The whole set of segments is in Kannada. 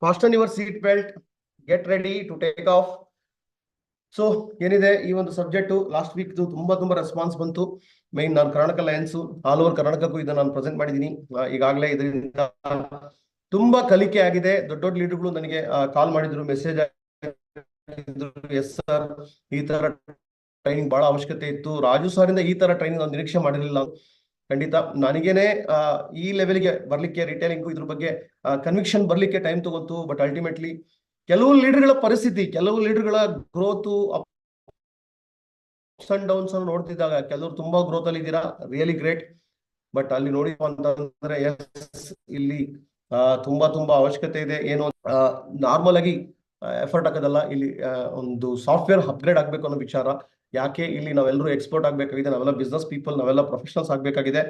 Fasten your seat belt, get ready to take off. So ಏನಿದೆ ಈ ಒಂದು ಸಬ್ಜೆಕ್ಟು ಲಾಸ್ಟ್ ವೀಕ್ ತುಂಬಾ ರೆಸ್ಪಾನ್ಸ್ ಬಂತು. ಮೈನ್ ನಾನು ಕರ್ನಾಟಕ ಲಯನ್ಸ್ ಆಲ್ ಓವರ್ ಕರ್ನಾಟಕಕ್ಕೂ ಇದನ್ನ ನಾನು ಪ್ರೆಸೆಂಟ್ ಮಾಡಿದ್ದೀನಿ. ಈಗಾಗಲೇ ಇದರಿಂದ ತುಂಬಾ ಕಲಿಕೆ ಆಗಿದೆ. ದೊಡ್ಡ ಲೀಡರ್ಗಳು ನನಗೆ ಕಾಲ್ ಮಾಡಿದ್ರು, ಮೆಸೇಜ್ ಆಗಿದ್ರು, ಎಸ್ ಸರ್ ಈ ತರ ಟ್ರೈನಿಂಗ್ ಬಹಳ ಅವಶ್ಯಕತೆ ಇತ್ತು, ರಾಜು ಸರ್ ಇಂದ ಈ ತರ ಟ್ರೈನಿಂಗ್ ನಾನು ನಿರೀಕ್ಷೆ ಮಾಡಿರಲಿಲ್ಲ. ಖಂಡಿತ ನನಗೇನೆ ಈ ಲೆವೆಲ್ಗೆ ಬರ್ಲಿಕ್ಕೆ ರಿಟೇಲಿಂಗ್ ಇದ್ರ ಬಗ್ಗೆ ಕನ್ವಿಕ್ಷನ್ ಬರ್ಲಿಕ್ಕೆ ಟೈಮ್ ತಗೋತು. ಬಟ್ ಅಲ್ಟಿಮೇಟ್ಲಿ ಕೆಲವು ಲೀಡರ್ಗಳ ಪರಿಸ್ಥಿತಿ, ಕೆಲವು ಲೀಡರ್ಗಳ ಗ್ರೋತ್ ಅಪ್ಸ್ ಅಂಡ್ ಡೌನ್ಸ್ ಅನ್ನು ನೋಡ್ತಿದ್ದಾಗ ಕೆಲವರು ತುಂಬಾ ಗ್ರೋತ್ ಅಲ್ಲಿ ಇದ್ದೀರಾ, ರಿಯಲಿ ಗ್ರೇಟ್. ಬಟ್ ಅಲ್ಲಿ ನೋಡಿ ಅಂತಂದ್ರೆ ಇಲ್ಲಿ ತುಂಬಾ ಅವಶ್ಯಕತೆ ಇದೆ. ಏನು ನಾರ್ಮಲ್ ಆಗಿ ಎಫರ್ಟ್ ಹಾಕೋದಲ್ಲ, ಇಲ್ಲಿ ಒಂದು ಸಾಫ್ಟ್ವೇರ್ ಅಪ್ಗ್ರೇಡ್ ಆಗ್ಬೇಕು ಅನ್ನೋ ವಿಚಾರ. ಯಾಕೆ ಇಲ್ಲಿ ನಾವೆಲ್ಲರೂ ಎಕ್ಸ್ಪರ್ಟ್ ಆಗ್ಬೇಕಾಗಿದೆ, ನಾವೆಲ್ಲ ಬಿಸ್ನೆಸ್ ಪೀಪಲ್, ನಾವೆಲ್ಲ ಪ್ರೊಫೆಷನಲ್ಸ್ ಆಗ್ಬೇಕಾಗಿದೆ.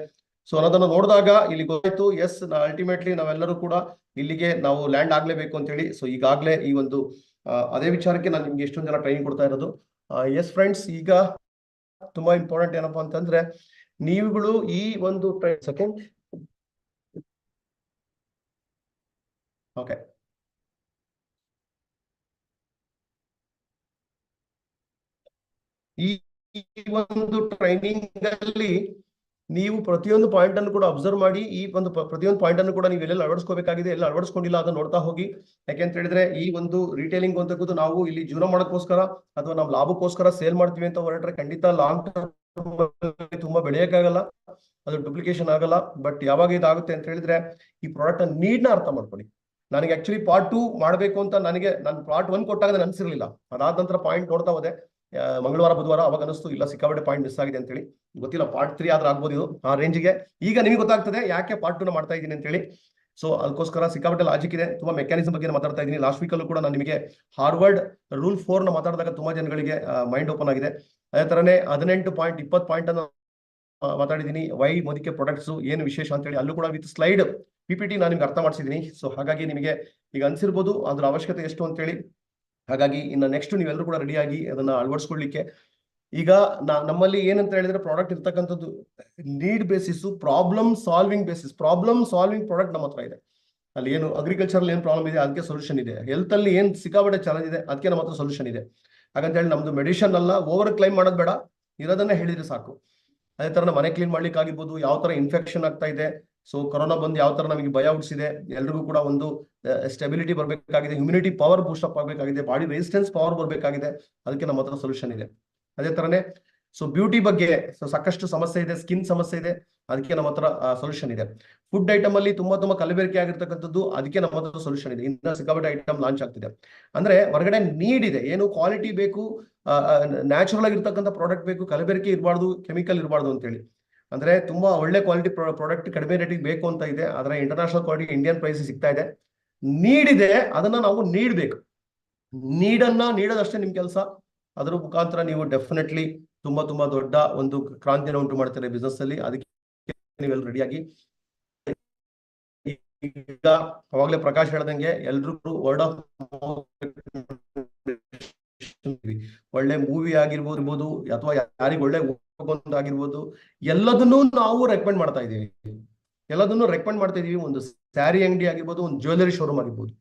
ಸೊ ಅನ್ನೋದನ್ನ ನೋಡಿದಾಗ ಇಲ್ಲಿ ಗೊತ್ತಾಯ್ತು, ಎಸ್ ಅಲ್ಟಿಮೇಟ್ಲಿ ನಾವೆಲ್ಲರೂ ಕೂಡ ಇಲ್ಲಿಗೆ ನಾವು ಲ್ಯಾಂಡ್ ಆಗ್ಲೇಬೇಕು ಅಂತ ಹೇಳಿ. ಸೊ ಈಗಾಗಲೇ ಈ ಒಂದು ಅದೇ ವಿಚಾರಕ್ಕೆ ನಾನು ನಿಮ್ಗೆ ಎಷ್ಟೊಂದು ಜನ ಟ್ರೈನಿಂಗ್ ಕೊಡ್ತಾ ಇರೋದು. ಎಸ್ ಫ್ರೆಂಡ್ಸ್, ಈಗ ತುಂಬಾ ಇಂಪಾರ್ಟೆಂಟ್ ಏನಪ್ಪಾ ಅಂತಂದ್ರೆ ನೀವುಗಳು ಈ ಒಂದು ಸೆಕೆಂಡ್ ಓಕೆ ಈ ಒಂದು ಟ್ರೈನಿಂಗ್ ಅಲ್ಲಿ ನೀವು ಪ್ರತಿಯೊಂದು ಪಾಯಿಂಟ್ ಅನ್ನು ಕೂಡ ಅಬ್ಸರ್ವ್ ಮಾಡಿ, ಈ ಒಂದು ಪ್ರತಿಯೊಂದು ಪಾಯಿಂಟ್ ಅನ್ನು ಕೂಡ ನೀವು ಎಲ್ಲೆಲ್ಲ ಅಳವಡಿಸ್ಕೋಬೇಕಾಗಿದೆ, ಎಲ್ಲ ಅಳವಡಿಸ್ಕೊಂಡಿಲ್ಲ ಅದನ್ನ ನೋಡ್ತಾ ಹೋಗಿ. ಯಾಕೆಂತ ಹೇಳಿದ್ರೆ ಈ ಒಂದು ರಿಟೇಲಿಂಗ್ ಅಂತ ಕೂತು ನಾವು ಇಲ್ಲಿ ಜೀವನ ಮಾಡೋಕ್ಕೋಸ್ಕರ ಅಥವಾ ನಾವು ಲಾಭಕ್ಕೋಸ್ಕರ ಸೇಲ್ ಮಾಡ್ತೀವಿ ಅಂತ ಹೊರಟ್ರೆ ಖಂಡಿತ ಲಾಂಗ್ ಟರ್ಮ್ ತುಂಬಾ ಬೆಳೆಯಕ್ಕಾಗಲ್ಲ, ಅದು ಡುಪ್ಲಿಕೇಶನ್ ಆಗಲ್ಲ. ಬಟ್ ಯಾವಾಗ ಇದಾಗುತ್ತೆ ಅಂತ ಹೇಳಿದ್ರೆ ಈ ಪ್ರಾಡಕ್ಟ್ ನೀಡ್ನ ಅರ್ಥ ಮಾಡ್ಕೊಳ್ಳಿ. ನನಗೆ ಆಕ್ಚುಲಿ ಪಾರ್ಟ್ 2 ಮಾಡ್ಬೇಕು ಅಂತ ನಾನು ಪಾರ್ಟ್ 1 ಕೊಟ್ಟಾಗ ನಾನು ಅನ್ಸಿರ್ಲಿಲ್ಲ. ಅದಾದ ನಂತರ ಪಾಯಿಂಟ್ ನೋಡ್ತಾ ಹೋದೆ, ಮಂಗಳವಾರ ಬುಧವಾರ, ಅವಾಗ ಅನಿಸ್ತು ಇಲ್ಲ ಸಿಕ್ಕಾಪಟ್ಟೆ ಪಾಯಿಂಟ್ ಮಿಸ್ ಆಗಿದೆ ಅಂತೇಳಿ. ಗೊತ್ತಿಲ್ಲ ಪಾರ್ಟ್ 3 ಆದ್ರೆ ಆಗ್ಬೋದು ಇದು ಆ ರೇಂಜ್ಗೆ. ಈಗ ನಿಮಗೆ ಗೊತ್ತಾಗ್ತದೆ ಯಾಕೆ ಪಾರ್ಟ್ 2 ಮಾಡ್ತಾ ಇದ್ದೀನಿ ಅಂತ ಹೇಳಿ. ಸೊ ಅದಕ್ಕೋಸ್ಕರ ಸಿಕ್ಕಾಪಟ್ಟೆ ಲಾಜಿಕ್ ಇದೆ. ತುಂಬಾ ಮೆಕ್ಯಾನಿಸಮ್ ಬಗ್ಗೆ ಮಾತಾಡ್ತಾ ಇದ್ದೀನಿ. ಲಾಸ್ಟ್ ವೀಕಲ್ಲೂ ಕೂಡ ನಾನು ನಿಮಗೆ ಹಾರ್ವರ್ಡ್ ರೂಲ್ 4 ನ ಮಾತಾಡಿದಾಗ ತುಂಬಾ ಜನಗಳಿಗೆ ಮೈಂಡ್ ಓಪನ್ ಆಗಿದೆ. ಅದೇ ತರನೇ 18 ಪಾಯಿಂಟ್ 20 ಪಾಯಿಂಟ್ ಅನ್ನು ಮಾತಾಡಿದ್ದೀನಿ. ವೈ ಮೊದಲಿಗೆ ಪ್ರಾಡಕ್ಟ್ಸ್ ಏನು ವಿಶೇಷ ಅಂತ ಹೇಳಿ ಅಲ್ಲೂ ಕೂಡ ವಿತ್ ಸ್ಲೈಡ್ PPT ನಾನು ನಿಮ್ಗೆ ಅರ್ಥ ಮಾಡಿಸಿದ್ದೀನಿ. ಸೊ ಹಾಗಾಗಿ ನಿಮಗೆ ಈಗ ಅನ್ಸಿರ್ಬೋದು ಅದ್ರ ಅವಶ್ಯಕತೆ ಎಷ್ಟು ಅಂತ ಹೇಳಿ. ಹಾಗಾಗಿ ಇನ್ನು ನೆಕ್ಸ್ಟ್ ನೀವೆಲ್ಲರೂ ಕೂಡ ರೆಡಿಯಾಗಿ ಅದನ್ನ ಅಳವಡಿಸ್ಕೊಳ್ಳಿಕ್ಕೆ. ಈಗ ನಮ್ಮಲ್ಲಿ ಏನಂತ ಹೇಳಿದ್ರೆ ಪ್ರಾಡಕ್ಟ್ ಇರ್ತಕ್ಕಂಥದ್ದು need basis, problem solving basis. Problem solving product ನಮ್ಮ ಹತ್ರ ಇದೆ. ಅಲ್ಲಿ ಏನು ಅಗ್ರಿಕಲ್ಚರ್ ಏನ್ ಪ್ರಾಬ್ಲಮ್ ಇದೆ ಅದಕ್ಕೆ ಸೊಲ್ಯೂಷನ್ ಇದೆ. ಹೆಲ್ತ್ ಅಲ್ಲಿ ಏನ್ ಸಿಕ್ಕಾಪಟ್ಟೆ ಚಾಲೆಂಜ್ ಇದೆ ಅದಕ್ಕೆ ನಮ್ಮ ಹತ್ರ ಸೊಲ್ಯೂಷನ್ ಇದೆ. ಹಾಗಂತ ಹೇಳಿ ನಮ್ದು ಮೆಡಿಷನ್ ಅಲ್ಲ, ಓವರ್ ಕ್ಲೈಮ್ ಮಾಡೋದು ಬೇಡ, ಇರೋದನ್ನೇ ಹೇಳಿದ್ರೆ ಸಾಕು. ಅದೇ ತರ ಮನೆ ಕ್ಲೀನ್ ಮಾಡ್ಲಿಕ್ಕೆ ಆಗಿರ್ಬೋದು, ಯಾವ ತರ ಇನ್ಫೆಕ್ಷನ್ ಆಗ್ತಾ ಇದೆ, ಸೊ ಕೊರೋನಾ ಬಂದು ಯಾವ ತರ ನಮಗೆ ಭಯ ಹುಟ್ಟಿಸಿದೆ, ಎಲ್ರಿಗೂ ಕೂಡ ಒಂದು ಸ್ಟೆಬಿಲಿಟಿ ಬರಬೇಕಾಗಿದೆ, ಇಮ್ಯುನಿಟಿ ಪವರ್ ಬೂಸ್ಟ್ ಅಪ್ ಆಗಬೇಕಾಗಿದೆ, ಬಾಡಿ ರೆಸಿಸ್ಟೆನ್ಸ್ ಪವರ್ ಬರಬೇಕಾಗಿದೆ, ಅದಕ್ಕೆ ನಮ್ಮ ಹತ್ರ ಸೊಲ್ಯೂಷನ್ ಇದೆ. ಅದೇ ತರನೇ ಸೊ ಬ್ಯೂಟಿ ಬಗ್ಗೆ ಸಾಕಷ್ಟು ಸಮಸ್ಯೆ ಇದೆ, ಸ್ಕಿನ್ ಸಮಸ್ಯೆ ಇದೆ, ಅದಕ್ಕೆ ನಮ್ಮ ಹತ್ರ ಸೊಲ್ಯೂಷನ್ ಇದೆ. ಫುಡ್ ಐಟಮ್ ಅಲ್ಲಿ ತುಂಬಾ ಕಲಬೆರಕೆ ಆಗಿರ್ತಕ್ಕಂಥದ್ದು, ಅದಕ್ಕೆ ನಮ್ಮ ಹತ್ರ ಸೊಲ್ಯೂಷನ್ ಇದೆ. ಇನ್ನ ಸಿಕ್ಕಾಪಟ್ಟೆ ಐಟಮ್ ಲಾಂಚ್ ಆಗ್ತಿದೆ. ಅಂದ್ರೆ ಹೊರಗಡೆ ನೀಡ್ ಇದೆ, ಏನು ಕ್ವಾಲಿಟಿ ಬೇಕು, ನ್ಯಾಚುರಲ್ ಆಗಿರ್ತಕ್ಕಂಥ ಪ್ರಾಡಕ್ಟ್ ಬೇಕು, ಕಲಬೆರಕೆ ಇರಬಾರ್ದು, ಕೆಮಿಕಲ್ ಇರಬಾರ್ದು ಅಂತೇಳಿ. ಅಂದ್ರೆ ತುಂಬಾ ಒಳ್ಳೆ ಕ್ವಾಲಿಟಿ ಪ್ರಾಡಕ್ಟ್ ಕಡಿಮೆ ರೇಟಿಗೆ ಬೇಕು ಅಂತ ಇದೆ. ಆದ್ರೆ ಇಂಟರ್ನ್ಯಾಷನಲ್ ಕ್ವಾಲಿಟಿ ಇಂಡಿಯನ್ ಪ್ರೈಸ್ ಸಿಗ್ತಾ ಇದೆ. ನೀಡ್ ಇದೆ, ಅದನ್ನ ನಾವು ನೀಡಬೇಕು. ನೀಡನ್ನ ನೀಡೋದಷ್ಟೇ ನಿಮ್ ಕೆಲಸ. ಅದರ ಮುಖಾಂತರ ನೀವು ಡೆಫಿನೆಟ್ಲಿ ತುಂಬಾ ದೊಡ್ಡ ಒಂದು ಕ್ರಾಂತಿಯನ್ನು ಉಂಟು ಮಾಡ್ತಾರೆ ಬಿಸ್ನೆಸ್ ಅಲ್ಲಿ. ಅದಕ್ಕೆ ನೀವೆಲ್ಲ ರೆಡಿಯಾಗಿ. ಈಗ ಅವಾಗಲೇ ಪ್ರಕಾಶ್ ಹೇಳ್ದಂಗೆ ಎಲ್ರಿಗೂ ವರ್ಡ್ ಆಫ್ ಒಳ್ಳೆ ಮೂವಿ ಆಗಿರ್ಬೋದು ಅಥವಾ ಯಾರಿಗೆ ಒಳ್ಳೆ ಆಗಿರ್ಬೋದು, ಎಲ್ಲದನ್ನೂ ನಾವು ರೆಕಮೆಂಡ್ ಮಾಡ್ತಾ ಇದೀವಿ. ಒಂದು ಸ್ಯಾರಿ ಅಂಗಡಿ ಆಗಿರ್ಬೋದು, ಒಂದು ಜ್ಯುವೆಲರಿ ಶೋರೂಮ್ ಆಗಿರ್ಬೋದು,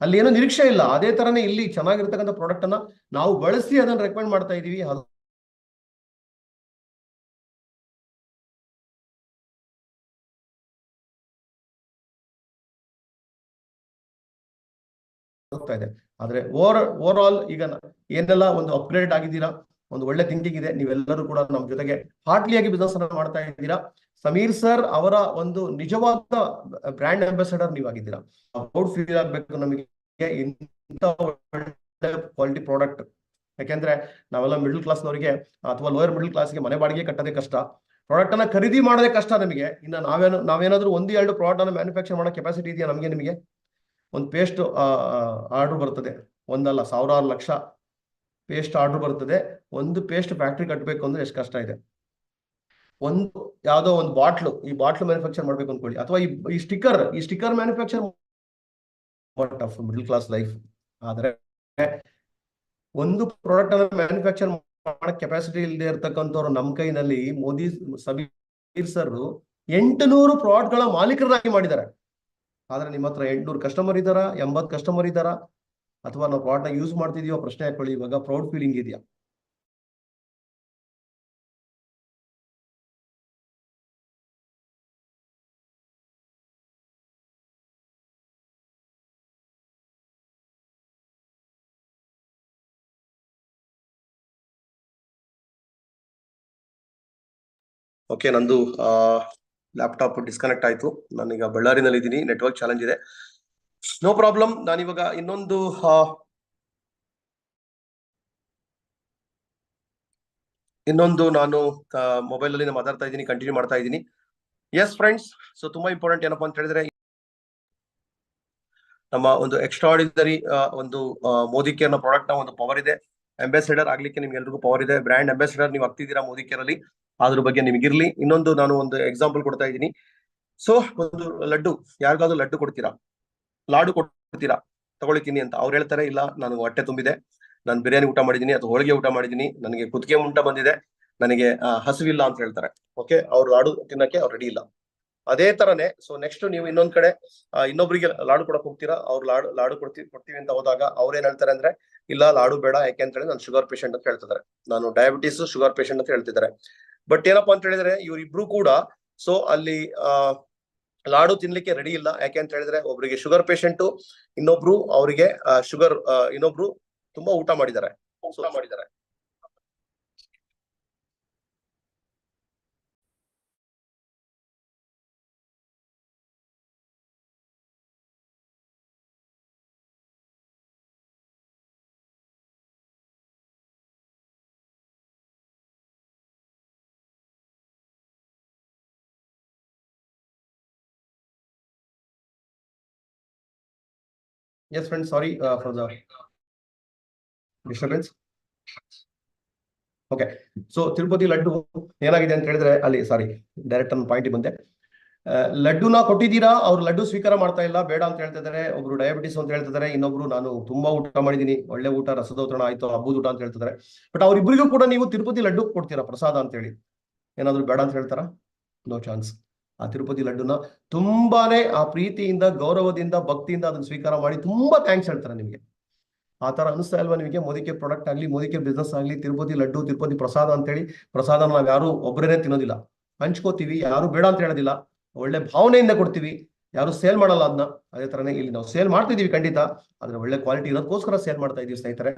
ಅಲ್ಲಿ ಏನೋ ನಿರೀಕ್ಷೆ ಇಲ್ಲ. ಅದೇ ತರನೇ ಇಲ್ಲಿ ಚೆನ್ನಾಗಿರ್ತಕ್ಕಂಥ ಪ್ರಾಡಕ್ಟ್ ಅನ್ನ ನಾವು ಬಳಸಿ ಅದನ್ನ ರೆಕಮೆಂಡ್ ಮಾಡ್ತಾ ಇದೀವಿ. ಹೋಗ್ತಾ ಇದೆ. ಆದ್ರೆ ಓವರ್ ಆಲ್ ಈಗ ಏನೆಲ್ಲ ಒಂದು ಅಪ್ಗ್ರೇಡ್ ಆಗಿದ್ದೀರಾ, ಒಂದು ಒಳ್ಳೆ ಥಿಂಕಿಂಗ್ ಇದೆ, ನೀವೆಲ್ಲರೂ ಕೂಡ ನಮ್ಮ ಜೊತೆಗೆ ಹಾರ್ಟ್ಲಿಯಾಗಿ ಬಿಸ್ನೆಸ್ ಅನ್ನ ಮಾಡ್ತಾ ಇದ್ದೀರಾ. ಸಮೀರ್ ಸರ್ ಅವರ ಒಂದು ನಿಜವಾದ ಬ್ರ್ಯಾಂಡ್ ಅಂಬಾಸಿಡರ್ ನೀವಾಗಿದ್ದೀರಾ. ಪ್ರೌಡ್ ಫೀಲ್ ಆಗ್ಬೇಕು ನಮಗೆ ಇಂಥ ಕ್ವಾಲಿಟಿ ಪ್ರಾಡಕ್ಟ್. ಯಾಕೆಂದ್ರೆ ನಾವೆಲ್ಲ ಮಿಡಲ್ ಕ್ಲಾಸ್ನವರಿಗೆ ಅಥವಾ ಲೋಯರ್ ಮಿಡಲ್ ಕ್ಲಾಸ್ಗೆ ಮನೆ ಬಾಡಿಗೆ ಕಟ್ಟೋದೇ ಕಷ್ಟ, ಪ್ರಾಡಕ್ಟ್ ಅನ್ನ ಖರೀದಿ ಮಾಡೋದೇ ಕಷ್ಟ ನಮಗೆ. ಇನ್ನು ನಾವೇನಾದ್ರೂ 1-2 ಪ್ರಾಡಕ್ಟ್ ಅನ್ನ ಮ್ಯಾನುಫ್ಯಾಕ್ಚರ್ ಮಾಡೋ ಕೆಪಾಸಿಟಿ ಇದೆಯಾ ನಮಗೆ? ನಿಮಗೆ ಒಂದು ಪೇಸ್ಟ್ ಆರ್ಡರ್ ಬರ್ತದೆ, ಒಂದಲ್ಲ ಸಾವಿರಾರು ಲಕ್ಷ ಪೇಸ್ಟ್ ಆರ್ಡರ್ ಬರ್ತದೆ. ಒಂದು ಪೇಸ್ಟ್ ಫ್ಯಾಕ್ಟ್ರಿ ಕಟ್ಟಬೇಕು ಅಂದ್ರೆ ಎಷ್ಟು ಕಷ್ಟ ಇದೆ. ಒಂದು ಯಾವ್ದೋ ಒಂದು ಈ ಬಾಟ್ಲು ಮ್ಯಾನುಫ್ಯಾಕ್ಚರ್ ಮಾಡ್ಬೇಕು ಅನ್ಕೊಳ್ಳಿ, ಅಥವಾ ಈ sticker manufacture of middle class life. ಆದ್ರೆ ಒಂದು ಪ್ರಾಡಕ್ಟ್ ಅನ್ನ ಮ್ಯಾನುಫ್ಯಾಕ್ಚರ್ ಮಾಡೋ ಕೆಪಾಸಿಟಿ ಇಲ್ಲದೆ ಇರ್ತಕ್ಕಂಥವ್ರು ನಮ್ಮ ಕೈನಲ್ಲಿ ಮೋದಿ ಸಮೀರ್ ಸರ್ 800 ಪ್ರಾಡಕ್ಟ್ ಗಳ ಮಾಲೀಕರಾಗಿ ಮಾಡಿದ್ದಾರೆ. ಆದ್ರೆ ನಿಮ್ಮ ಹತ್ರ 800 ಕಸ್ಟಮರ್ ಇದ್ದಾರಾ, 80 ಕಸ್ಟಮರ್ ಇದ್ದಾರಾ, ಅಥವಾ ನಾವು ಪ್ರಾಡಕ್ಟ್ ಯೂಸ್ ಮಾಡ್ತಿದೀವೋ ಪ್ರಶ್ನೆ ಹಾಕೊಳ್ಳಿ. ಇವಾಗ ಪ್ರೌಡ್ ಫೀಲಿಂಗ್ ಇದೆಯಾ? ಓಕೆ, ನಂದು ಲ್ಯಾಪ್ಟಾಪ್ ಡಿಸ್ಕನೆಕ್ಟ್ ಆಯ್ತು. ನಾನೀಗ ಬಳ್ಳಾರಿನಲ್ಲಿ ಇದ್ದೀನಿ, ನೆಟ್ವರ್ಕ್ ಚಾಲೆಂಜ್ ಇದೆ. No problem. ನಾನಿವಾಗ ಇನ್ನೊಂದು ನಾನು ಮೊಬೈಲ್ ಅಲ್ಲಿ ಮಾತಾಡ್ತಾ ಇದ್ದೀನಿ, ಕಂಟಿನ್ಯೂ ಮಾಡ್ತಾ ಇದ್ದೀನಿ. ಎಸ್ ಫ್ರೆಂಡ್ಸ್, ಸೊ ತುಂಬಾ ಇಂಪಾರ್ಟೆಂಟ್ ಏನಪ್ಪಾ ಅಂತ ಹೇಳಿದ್ರೆ, ನಮ್ಮ ಒಂದು ಎಕ್ಸ್ಟ್ರಾರ್ಡಿನರಿ ಒಂದು ಮೋದಿ ಕೇರ್ ನ ಪ್ರಾಡಕ್ಟ್ ನ ಒಂದು ಪವರ್ ಇದೆ. ಅಂಬಾಸಿಡರ್ ಆಗ್ಲಿಕ್ಕೆ ನಿಮ್ಗೆ ಎಲ್ರಿಗೂ ಪವರ್ ಇದೆ. ಬ್ರ್ಯಾಂಡ್ ಅಂಬಾಸಿಡರ್ ನೀವು ಆಗ್ತಿದ್ದೀರಾ ಮೋದಿ ಕೇರ್ ಅಲ್ಲಿ, ಅದ್ರ ಬಗ್ಗೆ ನಿಮಗಿರ್ಲಿ. ಇನ್ನೊಂದು ನಾನು ಒಂದು ಎಕ್ಸಾಂಪಲ್ ಕೊಡ್ತಾ ಇದ್ದೀನಿ. ಸೊ ಒಂದು ಲಡ್ಡು, ಯಾರಿಗಾದ್ರೂ ಲಡ್ಡು ಕೊಡ್ತೀರಾ, ಲಾಡು ಕೊಡ್ತೀರಾ, ತಗೊಳ್ತೀನಿ ಅಂತ ಅವ್ರು ಹೇಳ್ತಾರೆ, ಇಲ್ಲ ನಾನು ಹೊಟ್ಟೆ ತುಂಬಿದೆ, ನಾನು ಬಿರಿಯಾನಿ ಊಟ ಮಾಡಿದೀನಿ ಅಥವಾ ಹೋಳಿಗೆ ಊಟ ಮಾಡಿದೀನಿ, ನನಗೆ ಕುತ್ತಿಗೆ ಮುಂಟ ಬಂದಿದೆ, ನನಗೆ ಹಸಿವಿಲ್ಲ ಅಂತ ಹೇಳ್ತಾರೆ. ಓಕೆ, ಅವ್ರು ಲಾಡು ತಿನ್ನಕ್ಕೆ ಅವ್ರು ರೆಡಿ ಇಲ್ಲ. ಅದೇ ತರನೇ ಸೊ ನೆಕ್ಸ್ಟ್ ನೀವು ಇನ್ನೊಂದ್ ಕಡೆ ಇನ್ನೊಬ್ರಿಗೆ ಲಾಡು ಕೊಡಕ್ ಹೋಗ್ತೀರಾ, ಅವ್ರು ಲಾಡು ಕೊಡ್ತೀವಿ ಅಂತ ಹೋದಾಗ ಅವ್ರು ಏನ್ ಹೇಳ್ತಾರೆ ಅಂದ್ರೆ, ಇಲ್ಲ ಲಾಡು ಬೇಡ, ಯಾಕೆ ಅಂತ ಹೇಳಿ ನಾನು ಶುಗರ್ ಪೇಷಂಟ್ ಅಂತ ಹೇಳ್ತಿದ್ದಾರೆ, ನಾನು ಡಯಾಬಿಟಿಸ್ ಶುಗರ್ ಪೇಷಂಟ್ ಅಂತ ಹೇಳ್ತಿದ್ದಾರೆ. ಬಟ್ ಏನಪ್ಪಾ ಅಂತ ಹೇಳಿದ್ರೆ ಇವ್ರಿಬ್ರು ಕೂಡ ಸೊ ಅಲ್ಲಿ ಲಾಡು ತಿನ್ಲಿಕ್ಕೆ ರೆಡಿ ಇಲ್ಲ. ಯಾಕೆ ಅಂತ ಹೇಳಿದ್ರೆ ಒಬ್ರಿಗೆ ಶುಗರ್ ಪೇಷಂಟ್, ಇನ್ನೊಬ್ರು ಅವರಿಗೆ ಶುಗರ್, ಇನ್ನೊಬ್ರು ತುಂಬಾ ಊಟ ಮಾಡಿದ್ದಾರೆ. Yes, friends, sorry for the disturbance. Okay, so Tirupati laddu ಏನಾಗಿದೆ ಅಂತ ಹೇಳಿದ್ರೆ, ಅಲ್ಲಿ ಸಾರಿ ಡೈರೆಕ್ಟ್ ನನ್ನ ಪಾಯಿಂಟ್ ಬಂದೆ. ಲಡ್ಡುನ ಕೊಟ್ಟಿದ್ದೀರಾ, ಅವ್ರು ಲಡ್ಡು ಸ್ವೀಕಾರ ಮಾಡ್ತಾ ಇಲ್ಲ, ಬೇಡ ಅಂತ ಹೇಳ್ತಿದ್ದಾರೆ. ಒಬ್ರು ಡಯಾಬಿಟಿಸ್ ಅಂತ ಹೇಳ್ತಿದ್ದಾರೆ, ಇನ್ನೊಬ್ರು ನಾನು ತುಂಬಾ ಊಟ ಮಾಡಿದೀನಿ, ಒಳ್ಳೆ ಊಟ, ರಸದೌತಣ ಆಯ್ತು, ಹಬ್ಬದ ಊಟ ಅಂತ ಹೇಳ್ತಿದ್ದಾರೆ. ಬಟ್ ಅವ್ರಿಬ್ರಿಗೂ ಕೂಡ ನೀವು ತಿರುಪತಿ ಲಡ್ಡು ಕೊಡ್ತೀರಾ ಪ್ರಸಾದ ಅಂತ ಹೇಳಿ, ಏನಾದ್ರು ಬೇಡ ಅಂತ ಹೇಳ್ತಾರ? No chance. ಆ ತಿರುಪತಿ ಲಡ್ಡುನ ತುಂಬಾನೇ ಆ ಪ್ರೀತಿಯಿಂದ, ಗೌರವದಿಂದ, ಭಕ್ತಿಯಿಂದ ಅದನ್ನ ಸ್ವೀಕಾರ ಮಾಡಿ ತುಂಬಾ ಥ್ಯಾಂಕ್ಸ್ ಹೇಳ್ತಾರೆ ನಿಮ್ಗೆ. ಆ ತರ ಅನಿಸ್ತಾ ಇಲ್ವಾ ನಿಮಗೆ? ಮೋದಿಕೆ ಪ್ರಾಡಕ್ಟ್ ಆಗ್ಲಿ, ಮೋದಿಕೆ ಬಿಸ್ನೆಸ್ ಆಗ್ಲಿ, ತಿರುಪತಿ ಲಡ್ಡು, ತಿರುಪತಿ ಪ್ರಸಾದ ಅಂತೇಳಿ, ಪ್ರಸಾದ ನಾವ್ ಯಾರು ಒಬ್ಬರೇ ತಿನ್ನೋದಿಲ್ಲ, ಹಂಚ್ಕೋತೀವಿ, ಯಾರು ಬೇಡ ಅಂತ ಹೇಳೋದಿಲ್ಲ, ಒಳ್ಳೆ ಭಾವನೆಯಿಂದ ಕೊಡ್ತೀವಿ, ಯಾರು ಸೇಲ್ ಮಾಡಲ್ಲ ಅದನ್ನ. ಅದೇ ತರನೇ ಇಲ್ಲಿ ನಾವು ಸೇಲ್ ಮಾಡ್ತಿದೀವಿ ಖಂಡಿತ, ಆದ್ರೆ ಒಳ್ಳೆ ಕ್ವಾಲಿಟಿ ಇರೋದಕ್ಕೋಸ್ಕರ ಸೇಲ್ ಮಾಡ್ತಾ ಇದೀವಿ ಸ್ನೇಹಿತರೆ.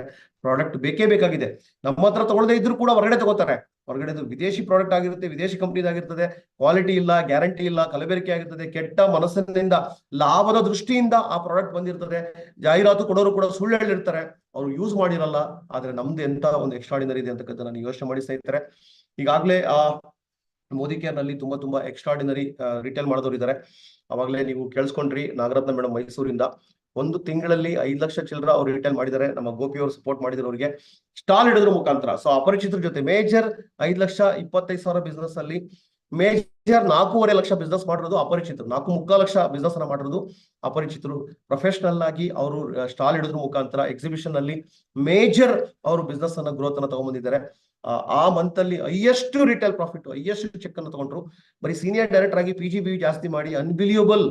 ಪ್ರಾಡಕ್ಟ್ ಬೇಕೇ ಬೇಕಾಗಿದೆ. ನಮ್ಮ ಹತ್ರ ತಗೊಳ್ಳದೇ ಇದ್ರು ಕೂಡ ಹೊರಗಡೆ ತಗೋತಾರೆ. ಹೊರಗಡೆ ವಿದೇಶಿ ಪ್ರಾಡಕ್ಟ್ ಆಗಿರುತ್ತೆ, ವಿದೇಶಿ ಕಂಪ್ನಿದಾಗಿರ್ತದೆ, ಕ್ವಾಲಿಟಿ ಇಲ್ಲ, ಗ್ಯಾರಂಟಿ ಇಲ್ಲ, ಕಲಬೆರಕೆ ಆಗಿರ್ತದೆ, ಕೆಟ್ಟ ಮನಸ್ಸಿನಿಂದ, ಲಾಭದ ದೃಷ್ಟಿಯಿಂದ ಆ ಪ್ರಾಡಕ್ಟ್ ಬಂದಿರ್ತದೆ. ಜಾಹೀರಾತು ಕೊಡೋರು ಕೂಡ ಸುಳ್ಳು ಹೇಳಿರ್ತಾರೆ, ಅವ್ರು ಯೂಸ್ ಮಾಡಿರಲ್ಲ. ಆದ್ರೆ ನಮ್ದು ಎಂತ ಒಂದು ಎಕ್ಸ್ಟ್ರಾರ್ಡಿನರಿ ಇದೆ ಅಂತಕ್ಕಂಥ ನಾನು ಯೋಚನೆ ಮಾಡಿ ಸ್ನೇಹಿತರೆ. ಈಗಾಗಲೇ ಮೋದಿ ಕೇರ್ ನಲ್ಲಿ ತುಂಬಾ ಎಕ್ಸ್ಟ್ರಾರ್ಡಿನರಿ ರಿಟೇಲ್ ಮಾಡಿದವರು ಇದ್ದಾರೆ. ಅವಾಗಲೇ ನೀವು ಕೇಳಿಸ್ಕೊಂಡ್ರಿ, ನಾಗರತ್ನ ಮೇಡಮ್ ಮೈಸೂರಿಂದ ಒಂದು ತಿಂಗಳಲ್ಲಿ 5 ಲಕ್ಷ ಚಿಲ್ಲರ ಅವ್ರು ರಿಟೇಲ್ ಮಾಡಿದ್ದಾರೆ. ನಮ್ಮ ಗೋಪಿ ಅವರು ಸಪೋರ್ಟ್ ಮಾಡಿದ್ರವ್ರಿಗೆ ಸ್ಟಾಲ್ ಹಿಡಿದ್ರ ಮುಖಾಂತರ. ಸೊ ಅಪರಿಚಿತರ ಜೊತೆ ಮೇಜರ್ 5,25,000 ಬಿಸ್ನೆಸ್ ಅಲ್ಲಿ ಮೇಜರ್ 4.5 ಲಕ್ಷ ಬಿಸ್ನೆಸ್ ಮಾಡಿರೋದು ಅಪರಿಚಿತರು, 4.25 ಲಕ್ಷ ಬಿಸ್ನೆಸ್ ಅನ್ನ ಮಾಡಿರೋದು ಅಪರಿಚಿತರು. ಪ್ರೊಫೆಷನಲ್ ಆಗಿ ಅವರು ಸ್ಟಾಲ್ ಹಿಡಿದ್ರ ಮುಖಾಂತರ ಎಕ್ಸಿಬಿಷನ್ ಅಲ್ಲಿ ಮೇಜರ್ ಅವರು ಬಿಸ್ನೆಸ್ ಅನ್ನ ಗ್ರೋತ್ ಅನ್ನ ತಗೊಂಡ್ಬಂದಿದ್ದಾರೆ. ಆ ಮಂತ್ ಅಲ್ಲಿ highest retail profit, highest check ಅನ್ನು ತಗೊಂಡ್ರು. ಬರೀ ಸೀನಿಯರ್ ಡೈರೆಕ್ಟರ್ ಆಗಿ PGB ಜಾಸ್ತಿ ಮಾಡಿ ಅನ್ಬಿಲಿಯಬಲ್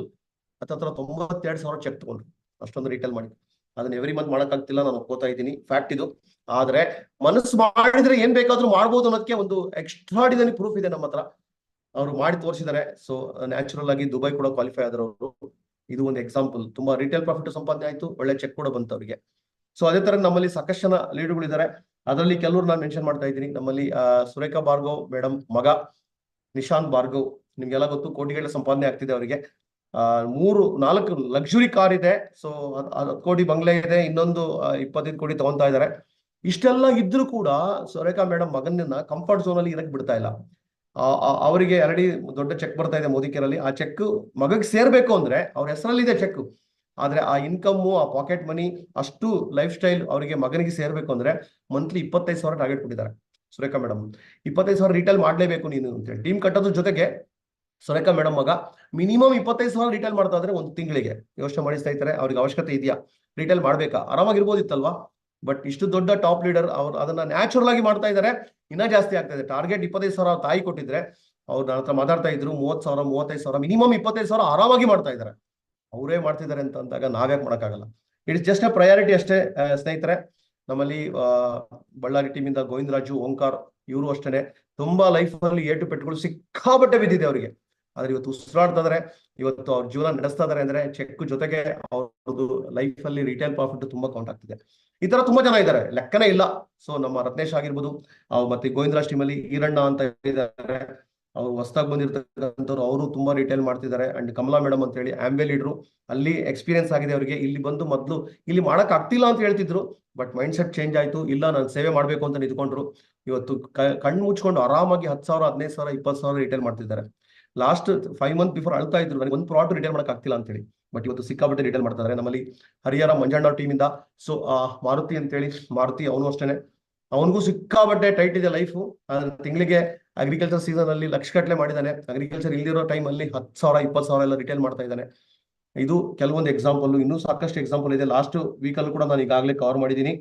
92,000 ಚೆಕ್ ತಗೊಂಡ್ರು, ಅಷ್ಟೊಂದು ರಿಟೇಲ್ ಮಾಡಿ. ಅದನ್ನ ಎವ್ರಿ ಮಂತ್ ಮಾಡಕ್ಕಾಗ್ತಿಲ್ಲ, ನಾನು ಒಪ್ಕೋತಾ ಇದ್ದೀನಿ, ಫ್ಯಾಕ್ಟ್ ಇದು. ಆದ್ರೆ ಮನಸ್ಸು ಮಾಡಿದ್ರೆ ಏನ್ ಬೇಕಾದ್ರೂ ಮಾಡ್ಬೋದು ಅನ್ನೋದಕ್ಕೆ ಒಂದು ಎಕ್ಸ್ಟ್ರಾರ್ಡಿನರಿ ಪ್ರೂಫ್ ಇದೆ ನಮ್ಮ ಹತ್ರ. ಅವರು ಮಾಡಿ ತೋರಿಸಿದ್ದಾರೆ. ಸೊ ನ್ಯಾಚುರಲ್ ಆಗಿ ದುಬೈ ಕೂಡ ಕ್ವಾಲಿಫೈ ಆದ್ರು ಅವರು. ಇದು ಒಂದು ಎಕ್ಸಾಂಪಲ್. ತುಂಬಾ ರಿಟೇಲ್ ಪ್ರಾಫಿಟ್ ಸಂಪಾದನೆ ಆಯ್ತು, ಒಳ್ಳೆ ಚೆಕ್ ಕೂಡ ಬಂತು ಅವರಿಗೆ. ಸೊ ಅದೇ ತರ ನಮ್ಮಲ್ಲಿ ಸಾಕಷ್ಟು ಜನ ಲೀಡ್ಗಳಿದ್ದಾರೆ. ಅದರಲ್ಲಿ ಕೆಲವರು ನಾನು ಮೆನ್ಷನ್ ಮಾಡ್ತಾ ಇದ್ದೀನಿ. ನಮ್ಮಲ್ಲಿ ಸುರೇಖಾ ಭಾರ್ಗವ್ ಮೇಡಮ್ ಮಗ ನಿಶಾಂತ್ ಭಾರ್ಗವ್, ನಿಮ್ಗೆಲ್ಲ ಗೊತ್ತು, ಕೋಟಿಗಳ ಸಂಪಾದನೆ ಆಗ್ತಿದೆ ಅವರಿಗೆ. 3-4 ಲಕ್ಸುರಿ ಕಾರ್ ಇದೆ. ಸೊ 10 ಕೋಟಿ ಬಂಗ್ಲೆ ಇದೆ, ಇನ್ನೊಂದು 25 ಕೋಟಿ ತಗೊಂತಾ ಇದ್ದಾರೆ. ಇಷ್ಟೆಲ್ಲ ಇದ್ರೂ ಕೂಡ ಸುರೇಖಾ ಮೇಡಮ್ ಮಗನನ್ನ ಕಂಫರ್ಟ್ ಝೋನ್ ಅಲ್ಲಿ ಇರಕ್ ಬಿಡ್ತಾ ಇಲ್ಲ. ಅವರಿಗೆ ಆಲ್ರೆಡಿ ದೊಡ್ಡ ಚೆಕ್ ಬರ್ತಾ ಇದೆ ಮೋದಿ ಕೇರ್ ಅಲ್ಲಿ. ಆ ಚೆಕ್ ಮಗಗೆ ಸೇರ್ಬೇಕು ಅಂದ್ರೆ ಅವ್ರ ಹೆಸರಲ್ಲಿ ಇದೆ ಚೆಕ್, ಆದ್ರೆ ಆ ಇನ್ಕಮ್, ಆ ಪಾಕೆಟ್ ಮನಿ, ಅಷ್ಟು ಲೈಫ್ ಸ್ಟೈಲ್ ಅವರಿಗೆ ಮಗನಿಗೆ ಸೇರ್ಬೇಕು ಅಂದ್ರೆ ಮಂತ್ಲಿ 25,000 ಟಾರ್ಗೆಟ್ ಕೊಟ್ಟಿದ್ದಾರೆ ಸುರೇಖಾ ಮೇಡಮ್. 25,000 ರಿಟೇಲ್ ಮಾಡ್ಲೇಬೇಕು ನೀನು ಅಂತೇಳಿ ಟೀಮ್ ಕಟ್ಟೋದ್ರ ಜೊತೆಗೆ ಸುರೇಖಾ ಮೇಡಮ್ ಮಗ ಮಿನಿಮಮ್ 25,000 ರಿಟೇಲ್ ಮಾಡ್ತಾ ಇದ್ರೆ ಒಂದು ತಿಂಗಳಿಗೆ. ಯೋಚನೆ ಮಾಡಿ ಸ್ನೇಹಿತರೆ, ಅವ್ರಿಗೆ ಅವಶ್ಯಕತೆ ಇದೆಯಾ? ರಿಟೇಲ್ ಮಾಡ್ಬೇಕಾ? ಆರಾಮಾಗಿರ್ಬೋದಿತ್ತಲ್ವಾ? ಬಟ್ ಇಷ್ಟು ದೊಡ್ಡ ಟಾಪ್ ಲೀಡರ್ ಅವ್ರು ಅದನ್ನ ನ್ಯಾಚುರಲ್ ಆಗಿ ಮಾಡ್ತಾ ಇದ್ದಾರೆ. ಇನ್ನ ಜಾಸ್ತಿ ಆಗ್ತಾ ಇದೆ. ಟಾರ್ಗೆಟ್ 25,000 ತಾಯಿ ಕೊಟ್ಟಿದ್ರೆ ಅವ್ರು ನನ್ನ ಹತ್ರ ಮಾತಾಡ್ತಾ ಇದ್ರು, 30,000 35,000 ಮಿನಿಮಮ್ 25,000 ಆರಾಮಾಗಿ ಮಾಡ್ತಾ ಇದ್ದಾರೆ. ಅವರೇ ಮಾಡ್ತಿದ್ದಾರೆ ಅಂತ ಅಂದಾಗ ನಾವ್ಯಾಕೆ ಮಾಡೋಕ್ಕಾಗಲ್ಲ. ಇಟ್ಸ್ ಜಸ್ಟ್ ಎ ಪ್ರಯಾರಿಟಿ ಅಷ್ಟೇ ಸ್ನೇಹಿತರೆ. ನಮ್ಮಲ್ಲಿ ಬಳ್ಳಾರಿ ಟೀಮಿಂದ ಗೋವಿಂದರಾಜು, ಓಂಕಾರ್ ಇವರು ಅಷ್ಟೇನೆ ತುಂಬಾ ಲೈಫ್ ಅಲ್ಲಿ ಏಟು ಪೆಟ್ಟುಗಳು ಸಿಕ್ಕಾಬಟ್ಟೆ ಬಿದ್ದಿದೆ ಅವರಿಗೆ. ಆದ್ರೆ ಇವತ್ತು ಉಸಿರಾಡ್ತಾ ಇದಾರೆ, ಇವತ್ತು ಅವ್ರ ಜೀವನ ನಡೆಸ್ತಾ ಇದಾರೆ ಅಂದ್ರೆ ಚೆಕ್ ಜೊತೆಗೆ ಅವ್ರದ್ದು ಲೈಫ್ ಅಲ್ಲಿ ರಿಟೇಲ್ ಪ್ರಾಫಿಟ್ ತುಂಬಾ ಕೌಂಟ್ ಆಗ್ತಿದೆ. ಈ ತರ ತುಂಬಾ ಜನ ಇದ್ದಾರೆ, ಲೆಕ್ಕನೇ ಇಲ್ಲ. ಸೊ ನಮ್ಮ ರತ್ನೇಶ್ ಆಗಿರ್ಬೋದು, ಮತ್ತೆ ಗೋವಿಂದರಾಜ್ ಟೀಮಲ್ಲಿ ಈರಣ್ಣ ಅಂತ ಇದ್ದಾರೆ, ಅವ್ರು ಹೊಸದಾಗಿ ಬಂದಿರ್ತಕ್ಕಂಥವ್ರು, ಅವರು ತುಂಬಾ ರಿಟೇಲ್ ಮಾಡ್ತಿದ್ದಾರೆ. ಅಂಡ್ ಕಮಲಾ ಮೇಡಮ್ ಅಂತ ಹೇಳಿ ಆಂಬೆ ಲೀಡ್ರು, ಅಲ್ಲಿ ಎಕ್ಸ್ಪೀರಿಯನ್ಸ್ ಆಗಿದೆ ಅವರಿಗೆ. ಇಲ್ಲಿ ಬಂದು ಮೊದಲು ಇಲ್ಲಿ ಮಾಡಕ್ ಆಗ್ತಿಲ್ಲ ಅಂತ ಹೇಳ್ತಿದ್ರು, ಬಟ್ ಮೈಂಡ್ ಸೆಟ್ ಚೇಂಜ್ ಆಯ್ತು. ಇಲ್ಲ, ನಾನು ಸೇವೆ ಮಾಡ್ಬೇಕು ಅಂತ ನಿಂತ್ಕೊಂಡ್ರು. ಇವತ್ತು ಕಣ್ಣು ಮುಚ್ಕೊಂಡು ಆರಾಮಾಗಿ 10,000, 15,000, 20,000 ರಿಟೇಲ್ ಮಾಡ್ತಿದ್ದಾರೆ. ಲಾಸ್ಟ್ 5 ಮಂತ್ ಬಿಫೋರ್ ಅಳ್ತಾ ಇದ್ರು, ನನಗೆ ಒಂದು ಪ್ರಾಡಕ್ಟ್ ರಿಟೇಲ್ ಮಾಡಕ್ ಆಗ್ತಿಲ್ಲ ಅಂತ ಹೇಳಿ. ಬಟ್ ಇವತ್ತು ಸಿಕ್ಕಾಪಟ್ಟೆ ರಿಟೇಲ್ ಮಾಡ್ತಾ ಇದ್ದಾರೆ. ನಮ್ಮಲ್ಲಿ ಹರಿಹರ ಮಂಜಣ್ಣ ಟೀಮ್ ಇಂದ ಸೊ ಮಾರುತಿ ಅಂತ ಹೇಳಿ, ಮಾರುತಿ ಅವನು ಅಷ್ಟೇನೆ, ಅವನಿಗೂ ಸಿಕ್ಕಾಬಟ್ಟೆ ಟೈಟ್ ಇದೆ ಲೈಫು. ತಿಂಗಳಿಗೆ ಅಗ್ರಿಕಲ್ಚರ್ ಸೀಸನ್ ಅಲ್ಲಿ ಲಕ್ಷಗಟ್ಟಲೆ ಮಾಡಿದ್ದಾನೆ. ಅಗ್ರಿಕಲ್ಚರ್ ಇಲ್ದಿರೋ ಟೈಮ್ ಅಲ್ಲಿ 10,000, 20,000 ಎಲ್ಲ ರಿಟೇಲ್ ಮಾಡ್ತಾ ಇದ್ದಾನೆ. ಇದು ಕೆಲವೊಂದು ಎಕ್ಸಾಂಪಲ್, ಇನ್ನೂ ಸಾಕಷ್ಟು ಎಕ್ಸಾಂಪಲ್ ಇದೆ. ಲಾಸ್ಟ್ ವೀಕಲ್ಲೂ ಕೂಡ ನಾನು ಈಗಾಗಲೇ ಕವರ್ ಮಾಡಿದ್ದೀನಿ.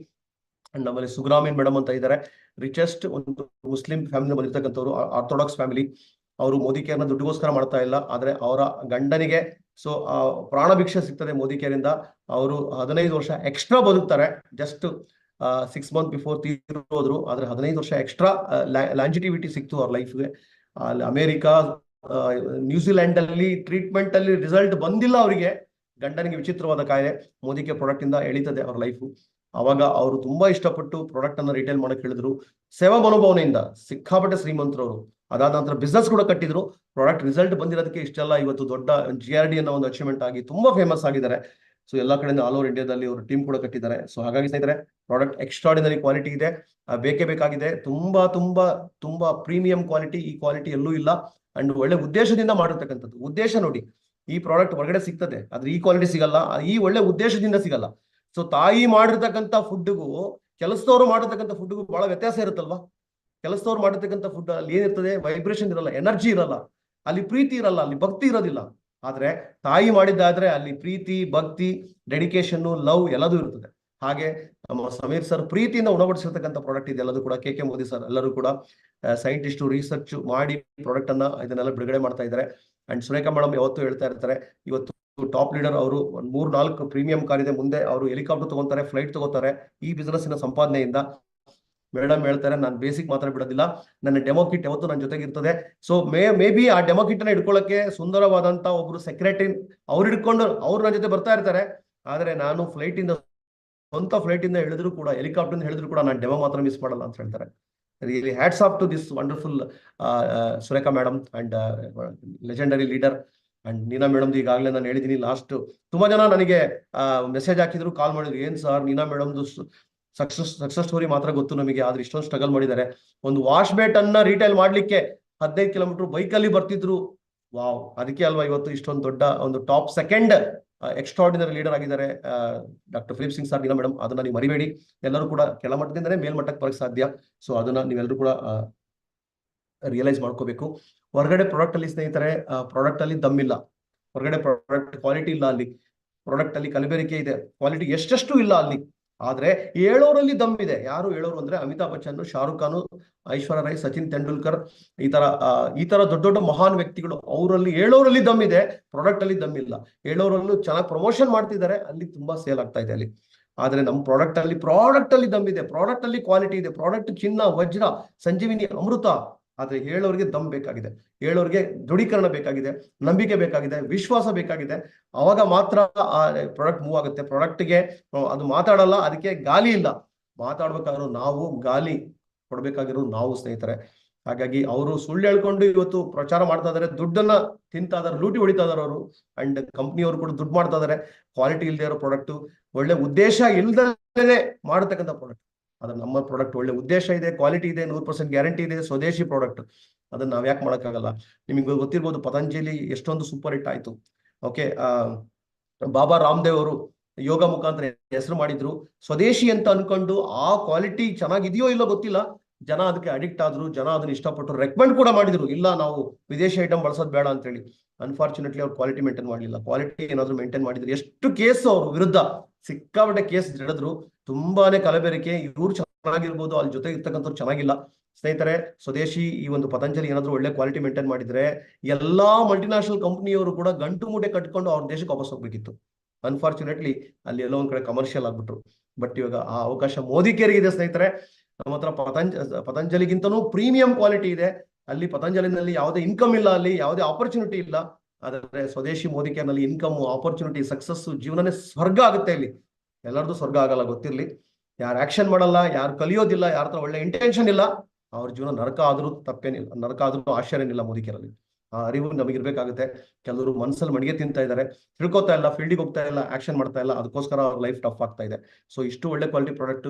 ಅಂಡ್ ನಮ್ಮಲ್ಲಿ ಸುಗ್ರಾಮೀನ್ ಮೇಡಮ್ ಅಂತ ಇದ್ದಾರೆ, ರಿಚೆಸ್ಟ್ ಒಂದು ಮುಸ್ಲಿಂ ಫ್ಯಾಮಿಲಿ ಬಂದಿರ್ತಕ್ಕಂಥವ್ರು, ಆರ್ಥೋಡಾಕ್ಸ್ ಫ್ಯಾಮಿಲಿ. ಅವರು ಮೋದಿ ಕೇರ್ನ ದುಡ್ಡಿಗೋಸ್ಕರ ಮಾಡ್ತಾ ಇಲ್ಲ, ಆದ್ರೆ ಅವರ ಗಂಡನಿಗೆ ಸೊ ಪ್ರಾಣ ಭಿಕ್ಷೆ ಸಿಗ್ತದೆ ಮೋದಿ ಕೇರಿಂದ. ಅವರು 15 ವರ್ಷ ಎಕ್ಸ್ಟ್ರಾ ಬದುಕ್ತಾರೆ. ಜಸ್ಟ್ 6 ಮಂತ್ ಬಿಫೋರ್ ತೀರೋದ್ರು, ಆದ್ರೆ 15 ವರ್ಷ ಎಕ್ಸ್ಟ್ರಾ ಲ್ಯಾಂಜಿಟಿವಿಟಿ ಸಿಕ್ತು ಅವ್ರ ಲೈಫ್ಗೆ. ಅಲ್ಲಿ ಅಮೆರಿಕಾ, ನ್ಯೂಜಿಲೆಂಡ್ ಅಲ್ಲಿ ಟ್ರೀಟ್ಮೆಂಟ್ ಅಲ್ಲಿ ರಿಸಲ್ಟ್ ಬಂದಿಲ್ಲ ಅವರಿಗೆ. ಗಂಡನಿಗೆ ವಿಚಿತ್ರವಾದ ಕಾಯಿಲೆ, ಮೋದಿಗೆ ಪ್ರಾಡಕ್ಟ್ ಇಂದ ಎಳೀತದೆ ಅವ್ರ ಲೈಫು. ಅವಾಗ ಅವರು ತುಂಬಾ ಇಷ್ಟಪಟ್ಟು ಪ್ರಾಡಕ್ಟ್ ಅನ್ನ ರಿಟೇಲ್ ಮಾಡಕ್ ಹೇಳಿದ್ರು. ಸೇವಾ ಮನೋಭಾವನೆಯಿಂದ ಸಿಕ್ಕಾಪಟ್ಟೆ ಶ್ರೀಮಂತರು ಅವರು. ಅದಾದ ನಂತರ ಬಿಸ್ನೆಸ್ ಕೂಡ ಕಟ್ಟಿದ್ರು. ಪ್ರಾಡಕ್ಟ್ ರಿಸಲ್ಟ್ ಬಂದಿರೋದಕ್ಕೆ ಇಷ್ಟೆಲ್ಲ ಇವತ್ತು ದೊಡ್ಡ GRD ಅನ್ನೋ ಒಂದು ಅಚೀವ್ಮೆಂಟ್ ಆಗಿ ತುಂಬಾ ಫೇಮಸ್ ಆಗಿದ್ದಾರೆ. ಸೊ ಎಲ್ಲಾ ಕಡೆಯಿಂದ ಆಲ್ ಓವರ್ ಇಂಡಿಯಾದಲ್ಲಿ ಅವರು ಟೀಮ್ ಕೂಡ ಕಟ್ಟಿದ್ದಾರೆ. ಸೊ ಹಾಗಾಗಿ ಸ್ನೇಹಿತರೆ, ಪ್ರಾಡಕ್ಟ್ ಎಕ್ಸ್ಟ್ರಾರ್ಡಿನರಿ ಕ್ವಾಲಿಟಿ ಇದೆ, ಬೇಕೇ ಬೇಕಾಗಿದೆ. ತುಂಬಾ ತುಂಬಾ ತುಂಬಾ ಪ್ರೀಮಿಯಂ ಕ್ವಾಲಿಟಿ, ಈ ಕ್ವಾಲಿಟಿ ಎಲ್ಲೂ ಇಲ್ಲ. ಅಂಡ್ ಒಳ್ಳೆ ಉದ್ದೇಶದಿಂದ ಮಾಡಿರ್ತಕ್ಕಂಥದ್ದು. ಉದ್ದೇಶ ನೋಡಿ, ಈ ಪ್ರಾಡಕ್ಟ್ ಹೊರಗಡೆ ಸಿಗ್ತದೆ, ಆದ್ರೆ ಈ ಕ್ವಾಲಿಟಿ ಸಿಗಲ್ಲ, ಈ ಒಳ್ಳೆ ಉದ್ದೇಶದಿಂದ ಸಿಗಲ್ಲ. ಸೊ ತಾಯಿ ಮಾಡಿರ್ತಕ್ಕಂಥ ಫುಡ್ಗೂ ಕೆಲಸದವರು ಮಾಡಿರ್ತಕ್ಕಂಥ ಫುಡ್ಗೂ ಬಹಳ ವ್ಯತ್ಯಾಸ ಇರುತ್ತಲ್ವಾ. ಕೆಲಸದವ್ರು ಮಾಡಿರ್ತಕ್ಕಂಥ ಫುಡ್ ಅಲ್ಲಿ ಏನಿರ್ತದೆ, ವೈಬ್ರೇಷನ್ ಇರಲ್ಲ, ಎನರ್ಜಿ ಇರಲ್ಲ, ಅಲ್ಲಿ ಪ್ರೀತಿ ಇರಲ್ಲ, ಅಲ್ಲಿ ಭಕ್ತಿ ಇರೋದಿಲ್ಲ. ಆದ್ರೆ ತಾಯಿ ಮಾಡಿದ್ದಾದ್ರೆ ಅಲ್ಲಿ ಪ್ರೀತಿ, ಭಕ್ತಿ, ಡೆಡಿಕೇಶನ್, ಲವ್ ಎಲ್ಲದೂ ಇರ್ತದೆ. ಹಾಗೆ ನಮ್ಮ ಸಮೀರ್ ಸರ್ ಪ್ರೀತಿಯಿಂದ ಉಣಬಡಿಸಿರ್ತಕ್ಕಂಥ ಪ್ರಾಡಕ್ಟ್ ಇದೆ ಎಲ್ಲದೂ ಕೂಡ. KK ಮೋದಿ ಸರ್ ಎಲ್ಲರೂ ಕೂಡ ಸೈಂಟಿಸ್ಟ್ ರಿಸರ್ಚ್ ಮಾಡಿ ಪ್ರಾಡಕ್ಟ್ ಅನ್ನ ಇದನ್ನೆಲ್ಲ ಬಿಡುಗಡೆ ಮಾಡ್ತಾ ಇದ್ದಾರೆ. ಅಂಡ್ ಸುರೇಖಾ ಮೇಡಮ್ ಯಾವತ್ತೂ ಹೇಳ್ತಾ ಇರ್ತಾರೆ, ಇವತ್ತು ಟಾಪ್ ಲೀಡರ್ ಅವರು 3-4 ಪ್ರೀಮಿಯಂ ಕಾರ್ ಇದೆ, ಮುಂದೆ ಅವರು ಹೆಲಿಕಾಪ್ಟರ್ ತಗೊಂತಾರೆ, ಫ್ಲೈಟ್ ತಗೋತಾರೆ ಈ ಬಿಸ್ನೆಸ್ಸಿನ ಸಂಪಾದನೆಯಿಂದ. ಮೇಡಮ್ ಹೇಳ್ತಾರೆ, ನಾನು ಬೇಸಿಕ್ ಮಾತ್ರ ಬಿಡೋದಿಲ್ಲ, ನನ್ನ ಡೆಮೋ ಕಿಟ್ ಯಾವತ್ತು ನನ್ನ ಜೊತೆಗೆ ಇರ್ತದೆ. ಸೊ ಮೇ ಬಿ ಆ ಡೆಮೋ ಕಿಟ್ ಅನ್ನ ಹಿಡ್ಕೊಳ್ಳಕ್ಕೆ ಸುಂದರವಾದಂತ ಒಬ್ರು ಸೆಕ್ರೆಟರಿ ಅವ್ರು ಹಿಡ್ಕೊಂಡು ಅವ್ರು ನನ್ನ ಜೊತೆ ಬರ್ತಾ ಇರ್ತಾರೆ. ಆದ್ರೆ ನಾನು ಸ್ವಂತ ಫ್ಲೈಟ್ ಇಂದ ಹೇಳಿದ್ರು ಕೂಡ, ಹೆಲಿಕಾಪ್ಟರ್ ಇಂದ ಹೇಳಿದ್ರು ಕೂಡ, ನಾನು ಡೆಮೋ ಮಾತ್ರ ಮಿಸ್ ಮಾಡಲ್ಲ ಅಂತ ಹೇಳ್ತಾರೆ. Really hats off to this wonderful Surekha madam and legendary leader. And Neena ಮೇಡಮ್ದು ಈಗಾಗಲೇ ನಾನು ಹೇಳಿದ್ದೀನಿ. ಲಾಸ್ಟ್ ತುಂಬಾ ಜನ ನನಗೆ ಮೆಸೇಜ್ ಹಾಕಿದ್ರು, ಕಾಲ್ ಮಾಡಿದ್ರು, ಏನ್ ಸರ್ ನೀನಾ ಮೇಡಮ್ದು ಸಕ್ಸಸ್ ಸ್ಟೋರಿ ಮಾತ್ರ ಗೊತ್ತು ನಮಗೆ, ಆದ್ರೆ ಇಷ್ಟೊಂದು ಸ್ಟ್ರಗಲ್ ಮಾಡಿದ್ದಾರೆ. ಒಂದು ವಾಶ್ ಬೇಟ್ ಅನ್ನ ರಿಟೇಲ್ ಮಾಡ್ಲಿಕ್ಕೆ 15 ಕಿಲೋಮೀಟರ್ ಬೈಕಲ್ಲಿ ಬರ್ತಿದ್ರು. ವಾವ್, ಅದಕ್ಕೆ ಅಲ್ವಾ ಇವತ್ತು ಇಷ್ಟೊಂದು ದೊಡ್ಡ ಒಂದು ಟಾಪ್ ಸೆಕೆಂಡ್ ಎಕ್ಸ್ಟ್ರಾರ್ಡಿನರಿ ಲೀಡರ್ ಆಗಿದ್ದಾರೆ ಡಾಕ್ಟರ್ ಫಿಲಿಪ್ ಸಿಂಗ್ ಸರ್, ನೀನಾ ಮೇಡಮ್. ಅದನ್ನ ನೀವು ಮರಿಬೇಡಿ. ಎಲ್ಲರೂ ಕೂಡ ಕೆಳಮಟ್ಟದಿಂದನೇ ಮೇಲ್ಮಟ್ಟಕ್ಕೆ ಬರಕ್ಕೆ ಸಾಧ್ಯ. ಸೊ ಅದನ್ನ ನೀವೆಲ್ಲರೂ ಕೂಡ ರಿಯಲೈಸ್ ಮಾಡ್ಕೋಬೇಕು. ಹೊರಗಡೆ ಪ್ರಾಡಕ್ಟ್ ಅಲ್ಲಿ ಸ್ನೇಹಿತರೆ, ಪ್ರಾಡಕ್ಟ್ ಅಲ್ಲಿ ದಮ್ಮಿಲ್ಲ, ಹೊರಗಡೆ ಪ್ರಾಡಕ್ಟ್ ಕ್ವಾಲಿಟಿ ಇಲ್ಲ, ಅಲ್ಲಿ ಪ್ರಾಡಕ್ಟ್ ಅಲ್ಲಿ ಕಲಬೆರಕೆ ಇದೆ, ಕ್ವಾಲಿಟಿ ಎಷ್ಟೆಷ್ಟು ಇಲ್ಲ ಅಲ್ಲಿ. ಆದ್ರೆ ಹೇಳೋರಲ್ಲಿ ದಮ್ ಇದೆ. ಯಾರು ಹೇಳೋರು ಅಂದ್ರೆ ಅಮಿತಾಬ್ ಬಚ್ಚನ್, ಶಾರುಖ್ ಖಾನ್, ಐಶ್ವರ್ಯ ರೈ, ಸಚಿನ್ ತೆಂಡೂಲ್ಕರ್, ಈ ತರ ದೊಡ್ಡ ದೊಡ್ಡ ಮಹಾನ್ ವ್ಯಕ್ತಿಗಳು. ಅವರಲ್ಲಿ ಹೇಳೋರಲ್ಲಿ ದಮ್ ಇದೆ, ಪ್ರಾಡಕ್ಟ್ ಅಲ್ಲಿ ದಮ್ ಇಲ್ಲ. ಹೇಳೋರಲ್ಲೂ ಚೆನ್ನಾಗಿ ಪ್ರಮೋಷನ್ ಮಾಡ್ತಿದ್ದಾರೆ, ಅಲ್ಲಿ ತುಂಬಾ ಸೇಲ್ ಆಗ್ತಾ ಇದೆ ಅಲ್ಲಿ. ಆದ್ರೆ ನಮ್ಮ ಪ್ರಾಡಕ್ಟ್ ಅಲ್ಲಿ ದಮ್ ಇದೆ, ಪ್ರಾಡಕ್ಟ್ ಅಲ್ಲಿ ಕ್ವಾಲಿಟಿ ಇದೆ, ಪ್ರಾಡಕ್ಟ್ ಚಿನ್ನ, ವಜ್ರ, ಸಂಜೀವಿನಿ, ಅಮೃತ. ಆದ್ರೆ ಹೇಳೋರಿಗೆ ದಮ್ ಬೇಕಾಗಿದೆ, ಹೇಳೋರಿಗೆ ದೃಢೀಕರಣ ಬೇಕಾಗಿದೆ, ನಂಬಿಕೆ ಬೇಕಾಗಿದೆ, ವಿಶ್ವಾಸ ಬೇಕಾಗಿದೆ. ಅವಾಗ ಮಾತ್ರ ಆ ಪ್ರಾಡಕ್ಟ್ ಮೂವ್ ಆಗುತ್ತೆ. ಪ್ರಾಡಕ್ಟ್ಗೆ ಅದು ಮಾತಾಡಲ್ಲ, ಅದಕ್ಕೆ ಗಾಲಿ ಇಲ್ಲ. ಮಾತಾಡ್ಬೇಕಾದ್ರೂ ನಾವು, ಗಾಲಿ ಕೊಡ್ಬೇಕಾಗಿರೋ ನಾವು ಸ್ನೇಹಿತರೆ. ಹಾಗಾಗಿ ಅವರು ಸುಳ್ಳು ಹೇಳ್ಕೊಂಡು ಇವತ್ತು ಪ್ರಚಾರ ಮಾಡ್ತಾ ಇದಾರೆ, ದುಡ್ಡನ್ನ ತಿಂತಾ ಇದಾರೆ, ಲೂಟಿ ಹೊಡಿತಾ ಇದಾರೆ ಅವರು. ಅಂಡ್ ಕಂಪ್ನಿಯವರು ಕೂಡ ದುಡ್ಡು ಮಾಡ್ತಾ ಇದಾರೆ. ಕ್ವಾಲಿಟಿ ಇಲ್ಲದೆ ಇರೋ ಪ್ರಾಡಕ್ಟ್, ಒಳ್ಳೆ ಉದ್ದೇಶ ಇಲ್ದೇ ಮಾಡತಕ್ಕಂಥ ಪ್ರಾಡಕ್ಟ್. ಅದ್ರ ನಮ್ಮ ಪ್ರಾಡಕ್ಟ್ ಒಳ್ಳೆ ಉದ್ದೇಶ ಇದೆ, ಕ್ವಾಲಿಟಿ ಇದೆ, 100% ಗ್ಯಾರಂಟಿ ಇದೆ, ಸ್ವದೇಶಿ ಪ್ರಾಡಕ್ಟ್. ಅದನ್ನ ನಾವ್ ಯಾಕೆ ಮಾಡಕ್ಕಾಗಲ್ಲ? ನಿಮಗೆ ಗೊತ್ತಿರ್ಬೋದು, ಪತಂಜಲಿ ಎಷ್ಟೊಂದು ಸೂಪರ್ ಹಿಟ್ ಆಯ್ತು. ಓಕೆ, ಬಾಬಾ ರಾಮದೇವ್ ಅವರು ಯೋಗ ಮುಖಾಂತರ ಹೆಸರು ಮಾಡಿದ್ರು. ಸ್ವದೇಶಿ ಅಂತ ಅನ್ಕೊಂಡು ಆ ಕ್ವಾಲಿಟಿ ಚೆನ್ನಾಗಿದೆಯೋ ಇಲ್ಲೋ ಗೊತ್ತಿಲ್ಲ, ಜನ ಅದಕ್ಕೆ ಅಡಿಕ್ಟ್ ಆದ್ರು, ಜನ ಅದನ್ನ ಇಷ್ಟಪಟ್ಟರು, ರೆಕಮೆಂಡ್ ಕೂಡ ಮಾಡಿದ್ರು, ಇಲ್ಲ ನಾವು ವಿದೇಶಿ ಐಟಮ್ ಬಳಸೋದು ಬೇಡ ಅಂತ ಹೇಳಿ. ಅನ್ಫಾರ್ಚುನೇಟ್ಲಿ ಅವ್ರು ಕ್ವಾಲಿಟಿ ಮೇಂಟೈನ್ ಮಾಡಲಿಲ್ಲ. ಕ್ವಾಲಿಟಿ ಏನಾದ್ರು ಮೇಂಟೈನ್ ಮಾಡಿದ್ರು, ಎಷ್ಟು ಕೇಸ್ ಅವ್ರ ವಿರುದ್ಧ ಸಿಕ್ಕಾಪಟ್ಟೆ ಕೇಸ್ ನಡೆದ್ರು. ತುಂಬಾನೇ ಕಲಬೆರಕೆ. ಇವ್ರು ಚೆನ್ನಾಗಿರ್ಬೋದು, ಅಲ್ಲಿ ಜೊತೆ ಇರ್ತಕ್ಕಂಥವ್ರು ಚೆನ್ನಾಗಿಲ್ಲ. ಸ್ನೇಹಿತರೆ, ಸ್ವದೇಶಿ ಈ ಒಂದು ಪತಂಜಲಿ ಏನಾದ್ರು ಒಳ್ಳೆ ಕ್ವಾಲಿಟಿ ಮೇಂಟೈನ್ ಮಾಡಿದ್ರೆ ಎಲ್ಲಾ ಮಲ್ಟಿನ್ಯಾಷನಲ್ ಕಂಪನಿಯವರು ಕೂಡ ಗಂಟು ಮೂಟೆ ಕಟ್ಕೊಂಡು ಅವ್ರ ದೇಶಕ್ಕೆ ವಾಪಸ್ ಹೋಗ್ಬೇಕಿತ್ತು. ಅನ್ಫಾರ್ಚುನೇಟ್ಲಿ ಅಲ್ಲಿ ಎಲ್ಲೋ ಒಂದ್ ಕಡೆ ಕಮರ್ಷಿಯಲ್ ಆಗ್ಬಿಟ್ರು. ಬಟ್ ಇವಾಗ ಆ ಅವಕಾಶ ಮೋದಿ ಕೇರಿಗೆ ಸ್ನೇಹಿತರೆ. ನಮ್ಮ ಹತ್ರ ಪತಂಜಲಿಗಿಂತನೂ ಪ್ರೀಮಿಯಂ ಕ್ವಾಲಿಟಿ ಇದೆ. ಅಲ್ಲಿ ಪತಂಜಲಿನಲ್ಲಿ ಯಾವುದೇ ಇನ್ಕಮ್ ಇಲ್ಲ, ಅಲ್ಲಿ ಯಾವುದೇ ಆಪರ್ಚುನಿಟಿ ಇಲ್ಲ. ಆದ್ರೆ ಸ್ವದೇಶಿ ಮೋದಿ ಕೇರ್ನಲ್ಲಿ ಇನ್ಕಮ್, ಆಪರ್ಚುನಿಟಿ, ಸಕ್ಸಸ್, ಜೀವನನೇ ಸ್ವರ್ಗ ಆಗುತ್ತೆ. ಇಲ್ಲಿ ಎಲ್ಲರದು ಸ್ವರ್ಗ ಆಗಲ್ಲ, ಗೊತ್ತಿರ್ಲಿ. ಯಾರು ಆಕ್ಷನ್ ಮಾಡಲ್ಲ, ಯಾರು ಕಲಿಯೋದಿಲ್ಲ, ಯಾರ ಹತ್ರ ಒಳ್ಳೆ ಇಂಟೆನ್ಷನ್ ಇಲ್ಲ, ಅವ್ರ ಜೀವನ ನರಕ ಆದ್ರೂ ತಪ್ಪೇನಿಲ್ಲ, ನರಕ ಆದ್ರೂ ಆಶ್ಚರ್ಯನಿಲ್ಲ ಮೋದಿ ಕೇರಲ್ಲಿ. ಆ ಅರಿವು ನಮಗಿರ್ಬೇಕಾಗುತ್ತೆ. ಕೆಲವರು ಮನಸ್ಸಲ್ಲಿ ಮಡಿಗೆ ತಿಂತಾ ಇದ್ದಾರೆ, ತಿಳ್ಕೊತಾ ಇಲ್ಲ, ಫೀಲ್ಡಿಗೆ ಹೋಗ್ತಾ ಇಲ್ಲ, ಆಕ್ಷನ್ ಮಾಡ್ತಾ ಇಲ್ಲ, ಅದಕ್ಕೋಸ್ಕರ ಅವ್ರ ಲೈಫ್ ಟಫ್ ಆಗ್ತಾ ಇದೆ. ಸೊ ಇಷ್ಟು ಒಳ್ಳೆ ಕ್ವಾಲಿಟಿ ಪ್ರಾಡಕ್ಟ್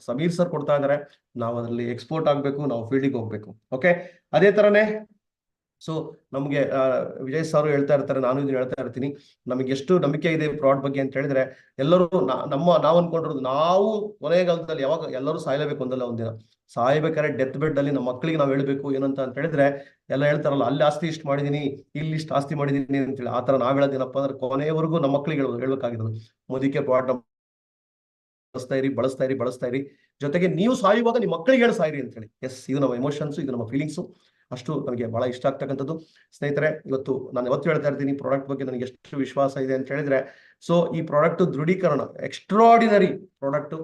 ಸಮೀರ್ ಸರ್ ಕೊಡ್ತಾ ಇದ್ದಾರೆ. ನಾವು ಅದರಲ್ಲಿ ಎಕ್ಸ್ಪೋರ್ಟ್ ಆಗ್ಬೇಕು, ನಾವು ಫೀಲ್ಡಿಗೆ ಹೋಗ್ಬೇಕು. ಓಕೆ, ಅದೇ ತರನೇ ಸೊ ನಮ್ಗೆ ವಿಜಯ್ ಸರ್ ಹೇಳ್ತಾ ಇರ್ತಾರೆ, ನಾನು ಇದನ್ನ ಹೇಳ್ತಾ ಇರ್ತೀನಿ, ನಮಗೆ ಎಷ್ಟು ನಂಬಿಕೆ ಇದೆ ಪ್ರಾಡಕ್ಟ್ ಬಗ್ಗೆ ಅಂತ ಹೇಳಿದ್ರೆ, ಎಲ್ಲರೂ ನಾವು ಅನ್ಕೊಂಡಿರೋದು, ನಾವು ಕೊನೆಗಾಲದಲ್ಲಿ ಯಾವಾಗ ಎಲ್ಲರೂ ಸಾಯಲೇಬೇಕು ಒಂದಲ್ಲ ಒಂದಿನ. ಸಾಯ್ಬೇಕಾದ್ರೆ ಡೆತ್ ಬೆಡ್ ಅಲ್ಲಿ ನಮ್ಮ ಮಕ್ಕಳಿಗೆ ನಾವು ಹೇಳ್ಬೇಕು ಏನಂತ ಅಂತ ಹೇಳಿದ್ರೆ, ಎಲ್ಲ ಹೇಳ್ತಾರಲ್ಲ, ಅಲ್ಲಿ ಆಸ್ತಿ ಇಷ್ಟು ಮಾಡಿದೀನಿ, ಇಲ್ಲಿ ಇಷ್ಟು ಆಸ್ತಿ ಮಾಡಿದೀನಿ ಅಂತೇಳಿ. ಆ ತರ ನಾವ್ ಹೇಳೋದೇನಪ್ಪ ಅಂದ್ರೆ, ಕೊನೆಯವರೆಗೂ ನಮ್ಮ ಮಕ್ಕಳಿಗೆ ಹೇಳ್ಬೇಕಾಗಿರೋದು, ಮೋದಿಗೆ ಪ್ರಾಡಕ್ಟ್ ಬಳಸ್ತಾ ಇರಿ. ಜೊತೆಗೆ ನೀವು ಸಾಯುವಾಗ ನಿಮ್ಮ ಮಕ್ಕಳಿಗೆ ಹೇಳಿ ಸಾಯಿರಿ ಅಂತ ಹೇಳಿ. ಎಸ್, ಇದು ನಮ್ಮ ಎಮೋಷನ್ಸ್, ಇದು ನಮ್ಮ ಫೀಲಿಂಗ್ಸು. ಅಷ್ಟು ನನಗೆ ಬಹಳ ಇಷ್ಟ ಆಗ್ತಕ್ಕಂಥದ್ದು. ಸ್ನೇಹಿತರೆ, ಇವತ್ತು ನಾನು ಯಾವತ್ತು ಹೇಳ್ತಾ ಇರ್ತೀನಿ, ಪ್ರಾಡಕ್ಟ್ ಬಗ್ಗೆ ನನಗೆ ಎಷ್ಟು ವಿಶ್ವಾಸ ಇದೆ ಅಂತ ಹೇಳಿದ್ರೆ, ಸೊ ಈ ಪ್ರಾಡಕ್ಟ್ ದೃಢೀಕರಣ, extraordinary product.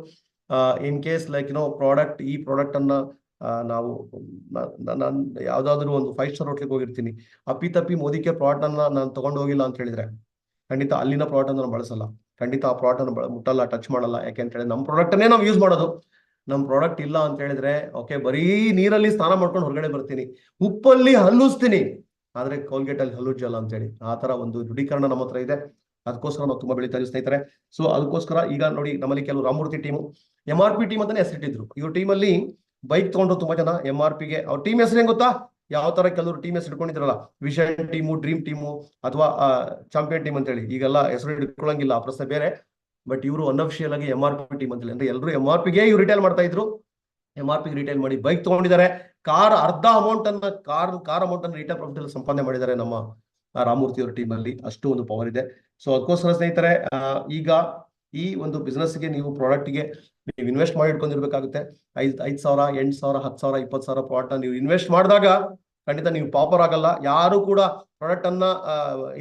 In case like product, ಈ ಪ್ರಾಡಕ್ಟ್ ಅನ್ನ ನಾವು ನಾನು ಯಾವ್ದಾದ್ರು ಒಂದು 5 ಸ್ಟಾರ್ ಹೋಟ್ಲಿಗೆ ಹೋಗಿರ್ತೀನಿ, ಅಪ್ಪಿ ಮೋದಿ ಕೇರ್ ಪ್ರಾಡಕ್ಟ್ ಅನ್ನ ನಾನು ತಗೊಂಡು ಹೋಗಿಲ್ಲ ಅಂತ ಹೇಳಿದ್ರೆ, ಖಂಡಿತ ಅಲ್ಲಿನ ಪ್ರಾಡಕ್ಟ್ ಅನ್ನು ನಾನು ಬಳಸಲ್ಲ, ಖಂಡಿತ ಆ ಪ್ರಾಡಕ್ಟ್ ಅನ್ನು ಮುಟ್ಟಲ್ಲ, ಟಚ್ ಮಾಡಲ್ಲ. ಯಾಕೆಂತ ಹೇಳಿದ್ರೆ ನಮ್ಮ ಪ್ರಾಡಕ್ಟ್ ಅನ್ನೇ ನಾವು ಯೂಸ್ ಮಾಡೋದು. ನಮ್ ಪ್ರಾಡಕ್ಟ್ ಇಲ್ಲ ಅಂತ ಹೇಳಿದ್ರೆ, ಓಕೆ, ಬರೀ ನೀರಲ್ಲಿ ಸ್ನಾನ ಮಾಡ್ಕೊಂಡು ಹೊರಗಡೆ ಬರ್ತೀನಿ, ಉಪ್ಪಲ್ಲಿ ಹಲ್ಲುಸ್ತೀನಿ, ಆದ್ರೆ ಕೋಲ್ಗೇಟ್ ಅಲ್ಲಿ ಹಲ್ಲುಜ್ಜಲ್ಲ ಅಂತ ಹೇಳಿ. ಆ ತರ ಒಂದು ದೃಢೀಕರಣ ನಮ್ಮ ಹತ್ರ ಇದೆ. ಅದಕ್ಕೋಸ್ಕರ ನಾವು ತುಂಬಾ ಬೆಳೀತಾ ಇದೀವಿ ಸ್ನೇಹಿತರೆ. ಸೊ ಅದಕ್ಕೋಸ್ಕರ ಈಗ ನೋಡಿ, ನಮ್ಮಲ್ಲಿ ಕೆಲವು ರಾಮಮೂರ್ತಿ ಟೀಮು MRP ಟೀಮ್ ಅಂತಾನೆ ಹೆಸರಿಟ್ಟಿದ್ರು. ಇವ್ರ ಟೀಮಲ್ಲಿ ಬೈಕ್ ತಗೊಂಡ್ರು ತುಂಬಾ ಜನ. MRPಗೆ ಅವ್ರ ಟೀಮ್ ಹೆಸರು ಏನ್ ಗೊತ್ತಾ? ಯಾವ ತರ ಕೆಲವರು ಟೀಮ್ ಹೆಸರು ಇಟ್ಕೊಂಡಿದ್ರಲ್ಲ, ವಿಷನ್ ಟೀಮು, ಡ್ರೀಮ್ ಟೀಮು, ಅಥವಾ ಚಾಂಪಿಯನ್ ಟೀಮ್ ಅಂತ ಹೇಳಿ. ಈಗೆಲ್ಲ ಹೆಸರು ಇಟ್ಕೊಳ್ಳಂಗಿಲ್ಲ, ಆ ಪ್ರಶ್ನೆ ಬೇರೆ. ಬಟ್ ಇವರು ಅನ್ಅಫಿಷಿಯಲ್ ಆಗಿ MRP ಟೀಮ್ ಅಂತ ಹೇಳಿ, ಅಂದ್ರೆ ಎಲ್ಲರೂ MRPಗೆ ಇವ್ರು ರಿಟೇಲ್ ಮಾಡ್ತಾ ಇದ್ರು. MRP ರಿಟೇಲ್ ಮಾಡಿ ಬೈಕ್ ತಗೊಂಡಿದ್ದಾರೆ. ಕಾರ್ ಅರ್ಧ ಅಮೌಂಟ್ ಅನ್ನ ಕಾರ್ ಅಮೌಂಟ್ ಅನ್ನು ರಿಟೇಲ್ ಪ್ರಾಫಿಟ್ ಅಲ್ಲಿ ಸಂಪಾದನೆ ಮಾಡಿದ್ದಾರೆ ನಮ್ಮ ರಾಮಮೂರ್ತಿ ಅವರ ಟೀಮ್ ಅಲ್ಲಿ. ಅಷ್ಟು ಒಂದು ಪವರ್ ಇದೆ. ಸೊ ಅದಕ್ಕೋಸ್ಕರ ಸ್ನೇಹಿತರೆ, ಈಗ ಈ ಒಂದು ಬಿಸ್ನೆಸ್ ಗೆ, ನೀವು ಪ್ರಾಡಕ್ಟ್ ಗೆ ನೀವು ಇನ್ವೆಸ್ಟ್ ಮಾಡಿ ಇಟ್ಕೊಂಡಿರ್ಬೇಕಾಗುತ್ತೆ. 5,000, 8,000, 10,000, 20,000 ಪ್ರಾಡಕ್ಟ್ ನೀವು ಇನ್ವೆಸ್ಟ್ ಮಾಡಿದಾಗ ಖಂಡಿತ ನೀವು ಪಾಪರ್ ಆಗಲ್ಲ. ಯಾರು ಕೂಡ ಪ್ರಾಡಕ್ಟ್ ಅನ್ನ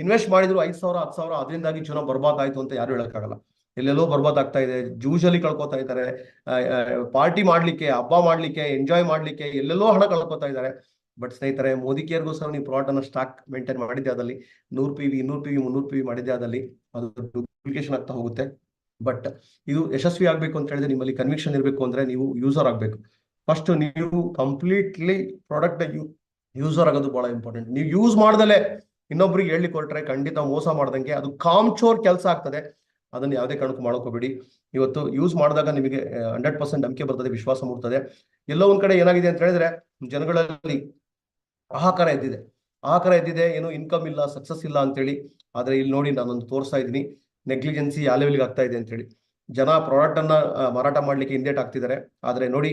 ಇನ್ವೆಸ್ಟ್ ಮಾಡಿದ್ರು 5,000, 10,000, ಅದರಿಂದಾಗಿ ಜೀವನ ಬರ್ಬಾದ್ ಆಯ್ತು ಅಂತ ಯಾರು ಹೇಳಕ್ಕಾಗಲ್ಲ. ಎಲ್ಲೆಲ್ಲೋ ಬರ್ಬಾದ್ ಆಗ್ತಾ ಇದೆ, ಯೂಶಲಿ ಕಳ್ಕೊತಾ ಇದ್ದಾರೆ. ಪಾರ್ಟಿ ಮಾಡ್ಲಿಕ್ಕೆ, ಹಬ್ಬ ಮಾಡ್ಲಿಕ್ಕೆ, ಎಂಜಾಯ್ ಮಾಡ್ಲಿಕ್ಕೆ ಎಲ್ಲೆಲ್ಲೋ ಹಣ ಕಳ್ಕೊತಾ ಇದ್ದಾರೆ. ಬಟ್ ಸ್ನೇಹಿತರೆ, ಮೋದಿ ಕೇರ್ಗೋಸ್ಕರ ನೀವು ಪ್ರಾಡಕ್ಟ್ ಅನ್ನ ಸ್ಟಾಕ್ ಮೇಂಟೈನ್ ಮಾಡಿದ್ದೆ ಆದಲ್ಲಿ, 100 PV, 200 PV, 300 PV ಮಾಡಿದ್ದೆ ಆದಲ್ಲಿ, ಅದು ಡುಪ್ಲಿಕೇಶನ್ ಆಗ್ತಾ ಹೋಗುತ್ತೆ. ಬಟ್ ಇದು ಯಶಸ್ವಿ ಆಗ್ಬೇಕು ಅಂತ ಹೇಳಿದ್ರೆ, ನಿಮ್ಮಲ್ಲಿ ಕನ್ವಿಕ್ಷನ್ ಇರಬೇಕು. ಅಂದ್ರೆ ನೀವು ಯೂಸರ್ ಆಗ್ಬೇಕು. ಫಸ್ಟ್ ನೀವು ಕಂಪ್ಲೀಟ್ಲಿ ಪ್ರಾಡಕ್ಟ್ ಯೂಸರ್ ಆಗೋದು ಬಹಳ ಇಂಪಾರ್ಟೆಂಟ್. ನೀವು ಯೂಸ್ ಮಾಡ್ದಲೆ ಇನ್ನೊಬ್ರಿಗೆ ಹೇಳಲಿಕ್ಕೆ ಹೊರಟ್ರೆ ಖಂಡಿತ ಮೋಸ ಮಾಡ್ದಂಗೆ, ಅದು ಕಾಮ್ಚೋರ್ ಕೆಲಸ ಆಗ್ತದೆ. ಅದನ್ನ ಯಾವುದೇ ಕಾರಣಕ್ಕೂ ಮಾಡೋಕೋಬೇಡಿ. ಇವತ್ತು ಯೂಸ್ ಮಾಡಿದಾಗ ನಿಮಗೆ 100% ನಂಬಿಕೆ ಬರ್ತದೆ, ವಿಶ್ವಾಸ ಮೂಡ್ತದೆ. ಎಲ್ಲೋ ಒಂದ್ ಕಡೆ ಏನಾಗಿದೆ ಅಂತ ಹೇಳಿದ್ರೆ, ಜನಗಳಲ್ಲಿ ಆಹಾಕಾರ ಎದ್ದಿದೆ, ಏನು ಇನ್ಕಮ್ ಇಲ್ಲ, ಸಕ್ಸಸ್ ಇಲ್ಲ ಅಂತೇಳಿ. ಆದ್ರೆ ಇಲ್ಲಿ ನೋಡಿ, ನಾನೊಂದು ತೋರಿಸ್ತಾ ಇದ್ದೀನಿ, ನೆಗ್ಲಿಜೆನ್ಸಿ ಯಾವ ಲೆವೆಲ್ಗೆ ಆಗ್ತಾ ಇದೆ ಅಂತ ಹೇಳಿ. ಜನ ಪ್ರಾಡಕ್ಟ್ ಅನ್ನ ಮಾರಾಟ ಮಾಡ್ಲಿಕ್ಕೆ ಹಿಂದೇಟ್ ಆಗ್ತಿದ್ದಾರೆ. ಆದ್ರೆ ನೋಡಿ,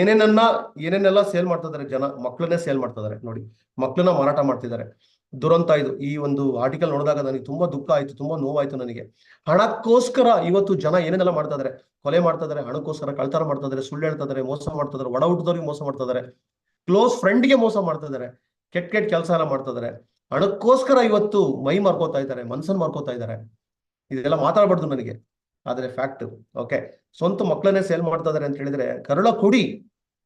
ಏನೇನೆಲ್ಲ ಸೇಲ್ ಮಾಡ್ತಾ ಇದಾರೆ ಜನ. ಮಕ್ಕಳನ್ನೇ ಸೇಲ್ ಮಾಡ್ತಾ ಇದಾರೆ ನೋಡಿ, ಮಕ್ಕಳನ್ನ ಮಾರಾಟ ಮಾಡ್ತಿದ್ದಾರೆ. ದುರಂತ ಇದು. ಈ ಒಂದು ಆರ್ಟಿಕಲ್ ನೋಡಿದಾಗ ನನಗೆ ತುಂಬಾ ದುಃಖ ಆಯ್ತು, ತುಂಬಾ ನೋವಾಯ್ತು ನನಗೆ. ಹಣಕ್ಕೋಸ್ಕರ ಇವತ್ತು ಜನ ಏನೇನೆಲ್ಲ ಮಾಡ್ತಾ ಇದಾರೆ, ಕೊಲೆ ಮಾಡ್ತಾ ಇದಾರೆ, ಹಣಕ್ಕೋಸ್ಕರ ಕಳ್ತನ ಮಾಡ್ತಾ ಇದಾರೆ, ಸುಳ್ಳು ಹೇಳ್ತಾ ಇದಾರೆ, ಮೋಸ ಮಾಡ್ತಾ ಇದಾರೆ, ಒಡ ಹುಟ್ಟಿದವ್ರಿಗೆ ಮೋಸ ಮಾಡ್ತಾ ಇದಾರೆ, ಕ್ಲೋಸ್ ಫ್ರೆಂಡ್ಗೆ ಮೋಸ ಮಾಡ್ತಾ ಇದಾರೆ, ಕೆಟ್ಟ ಕೆಲಸ ಎಲ್ಲ ಮಾಡ್ತಾ ಇದಾರೆ. ಹಣಕ್ಕೋಸ್ಕರ ಇವತ್ತು ಮೈ ಮಾರ್ಕೋತಾ ಇದ್ದಾರೆ, ಮನ್ಸನ್ ಮಾರ್ಕೋತಾ ಇದ್ದಾರೆ. ಇದೆಲ್ಲ ಮಾತಾಡ್ಬಾರ್ದು ನನಗೆ, ಆದ್ರೆ ಫ್ಯಾಕ್ಟ್. ಓಕೆ, ಸ್ವಂತ ಮಕ್ಕಳನ್ನೇ ಸೇಲ್ ಮಾಡ್ತಾ ಇದಾರೆ ಅಂತ ಹೇಳಿದ್ರೆ ಕರುಳ ಕೊಡಿ.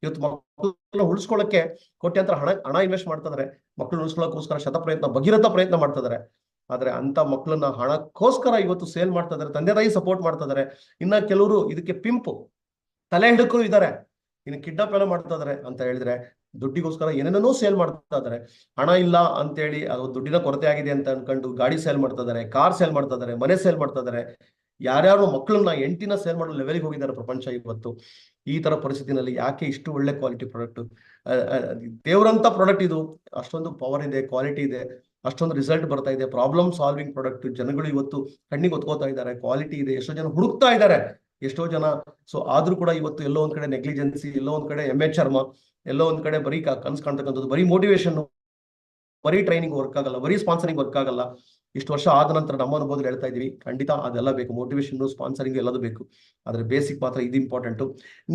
ಇವತ್ತು ಮಕ್ಕಳನ್ನ ಉಳಿಸ್ಕೊಳ್ಳಕ್ಕೆ ಕೋಟ್ಯಾಂತರ ಹಣ ಇನ್ವೆಸ್ಟ್ ಮಾಡ್ತಾ ಇದಾರೆ. ಮಕ್ಕಳನ್ನ ಉಳಿಸ್ಕೊಳ್ಳೋಕೋಸ್ಕರ ಭಗೀರಥ ಪ್ರಯತ್ನ ಮಾಡ್ತಾ ಇದಾರೆ. ಆದ್ರೆ ಅಂತ ಮಕ್ಕಳನ್ನ ಹಣಕ್ಕೋಸ್ಕರ ಇವತ್ತು ಸೇಲ್ ಮಾಡ್ತಾ ಇದಾರೆ. ತಂದೆ ತಾಯಿ ಸಪೋರ್ಟ್ ಮಾಡ್ತಾ ಇದಾರೆ. ಇನ್ನ ಕೆಲವರು ಇದಕ್ಕೆ ಪಿಂಪು ತಲೆ ಹಿಡಕರು ಇದ್ದಾರೆ. ಇನ್ನು ಕಿಡ್ನಾಪ್ ಎಲ್ಲ ಮಾಡ್ತಾ ಇದಾರೆ ಅಂತ ಹೇಳಿದ್ರೆ, ದುಡ್ಡಿಗೋಸ್ಕರ ಏನೇನೋ ಸೇಲ್ ಮಾಡ್ತಾ ಇದಾರೆ. ಹಣ ಇಲ್ಲ ಅಂತೇಳಿ, ಅದು ದುಡ್ಡಿನ ಕೊರತೆ ಆಗಿದೆ ಅಂತ ಅನ್ಕೊಂಡು ಗಾಡಿ ಸೇಲ್ ಮಾಡ್ತಾ ಇದಾರೆ, ಕಾರ್ ಸೇಲ್ ಮಾಡ್ತಾ ಇದಾರೆ, ಮನೆ ಸೇಲ್ ಮಾಡ್ತಾ ಇದಾರೆ. ಯಾರ್ಯಾರು ಮಕ್ಕಳನ್ನ, ಹೆಂಡತಿನ ಸೇಲ್ ಮಾಡೋ ಲೆವೆಲ್ಗೆ ಹೋಗಿದ್ದಾರೆ ಪ್ರಪಂಚ ಇವತ್ತು. ಈ ತರ ಪರಿಸ್ಥಿತಿನಲ್ಲಿ ಯಾಕೆ ಇಷ್ಟು ಒಳ್ಳೆ ಕ್ವಾಲಿಟಿ ಪ್ರಾಡಕ್ಟ್, ದೇವ್ರಂತ ಪ್ರಾಡಕ್ಟ್ ಇದು. ಅಷ್ಟೊಂದು ಪವರ್ ಇದೆ, ಕ್ವಾಲಿಟಿ ಇದೆ, ಅಷ್ಟೊಂದು ರಿಸಲ್ಟ್ ಬರ್ತಾ ಇದೆ, ಪ್ರಾಬ್ಲಮ್ ಸಾಲ್ವಿಂಗ್ ಪ್ರಾಡಕ್ಟ್. ಜನಗಳು ಇವತ್ತು ಕಣ್ಣಿಗೆ ಒತ್ಕೋತಾ ಇದ್ದಾರೆ, ಕ್ವಾಲಿಟಿ ಇದೆ. ಎಷ್ಟೋ ಜನ ಹುಡುಕ್ತಾ ಇದ್ದಾರೆ, ಎಷ್ಟೋ ಜನ. ಸೊ ಆದ್ರೂ ಕೂಡ ಇವತ್ತು ಎಲ್ಲೋ ಒಂದ್ ಕಡೆ ನೆಗ್ಲಿಜೆನ್ಸಿ, ಎಲ್ಲೋ ಒಂದ್ ಕಡೆ ಚರ್ಮ, ಎಲ್ಲೋ ಒಂದ್ ಕಡೆ ಬರೀ ಕನ್ಸ್ ಕಾಣ್ತಕ್ಕಂಥದ್ದು, ಬರೀ ಮೋಟಿವೇಶನ್, ಬರೀ ಟ್ರೈನಿಂಗ್ ವರ್ಕ್ ಆಗಲ್ಲ, ಬರೀ ಸ್ಪಾನ್ಸರಿಂಗ್ ವರ್ಕ್ ಆಗಲ್ಲ. ಇಷ್ಟು ವರ್ಷ ಆದ ನಂತರ ನಮ್ಮ ಅನುಭವದಲ್ಲಿ ಹೇಳ್ತಾ ಇದೀವಿ, ಖಂಡಿತ ಅದೆಲ್ಲ ಬೇಕು, ಮೋಟಿವೇಶನ್, ಸ್ಪಾನ್ಸರಿಂಗ್ ಎಲ್ಲದು ಬೇಕು. ಆದ್ರೆ ಬೇಸಿಕ್ ಮಾತ್ರ ಇದು ಇಂಪಾರ್ಟೆಂಟ್.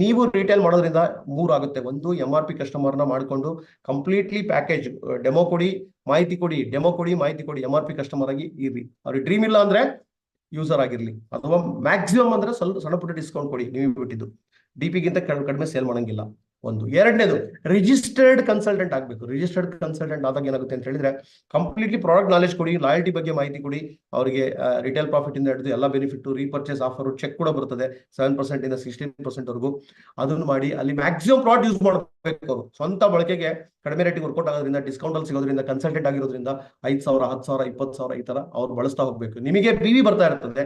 ನೀವು ರಿಟೇಲ್ ಮಾಡೋದ್ರಿಂದ 3 ಆಗುತ್ತೆ. ಒಂದು, MRP ಕಸ್ಟಮರ್ನ ಮಾಡಿಕೊಂಡು ಕಂಪ್ಲೀಟ್ಲಿ ಪ್ಯಾಕೇಜ್, ಡೆಮೋ ಕೊಡಿ, ಮಾಹಿತಿ ಕೊಡಿ, ಡೆಮೋ ಕೊಡಿ, ಮಾಹಿತಿ ಕೊಡಿ, MRP ಕಸ್ಟಮರ್ ಆಗಿ ಇರ್ರಿ. ಅವ್ರಿಗೆ ಡ್ರೀಮ್ ಇಲ್ಲ ಅಂದ್ರೆ ಯೂಸರ್ ಆಗಿರ್ಲಿ, ಅಥವಾ ಮ್ಯಾಕ್ಸಿಮಮ್ ಅಂದ್ರೆ ಸ್ವಲ್ಪ ಸಣ್ಣ ಪುಟ್ಟ ಡಿಸ್ಕೌಂಟ್ ಕೊಡಿ. ನೀವು ಬಿಟ್ಟಿದ್ದು DP-ಗಿಂತ ಕಡಿಮೆ ಸೇಲ್ ಮಾಡಂಗಿಲ್ಲ. ಒಂದು. ಎರಡನೇದು, ರಿಜಿಸ್ಟರ್ಡ್ ಕನ್ಸಲ್ಟೆಂಟ್ ಆಗಬೇಕು. ರಿಜಿಸ್ಟರ್ಡ್ ಕನ್ಸಲ್ಟೆಂಟ್ ಆದಾಗ ಏನಾಗುತ್ತೆ ಅಂತ ಹೇಳಿದ್ರೆ, ಕಂಪ್ಲೀಟ್ಲಿ ಪ್ರಾಡಕ್ಟ್ ನಾಲೆಜ್ ಕೊಡಿ, ಲಾಯಲ್ಟಿ ಬಗ್ಗೆ ಮಾಹಿತಿ ಕೊಡಿ ಅವರಿಗೆ. ರಿಟೇಲ್ ಪ್ರಾಫಿಟ್ ಇಂದ ಹಿಡಿದು ಎಲ್ಲ ಬೆನಿಫಿಟ್, ರೀಪರ್ಚೇಸ್ ಆಫರ್, ಚೆಕ್ ಕೂಡ ಬರ್ತದೆ 7% ಇಂದ 16% ವರೆಗೂ. ಅದನ್ನು ಮಾಡಿ ಅಲ್ಲಿ ಮ್ಯಾಕ್ಸಿಮಮ್ ಪ್ರಾಡಕ್ಟ್ ಯೂಸ್ ಮಾಡಬೇಕು. ಅವರು ಸ್ವಂತ ಬಳಕೆಗೆ ಕಡಿಮೆ ರೇಟಿಗೆ ವರ್ಕೌಟ್ ಆಗೋದ್ರಿಂದ, ಡಿಸ್ಕೌಂಟ್ ಅಲ್ಲಿ ಸಿಗೋದ್ರಿಂದ, ಕನ್ಸಲ್ಟೆಂಟ್ ಆಗಿರೋದ್ರಿಂದ 5,000, 10,000, 20,000 ಈ ತರ ಅವ್ರು ಬಳಸ್ತಾ ಹೋಗ್ಬೇಕು. ನಿಮಗೆ PV ಬರ್ತಾ ಇರ್ತದೆ,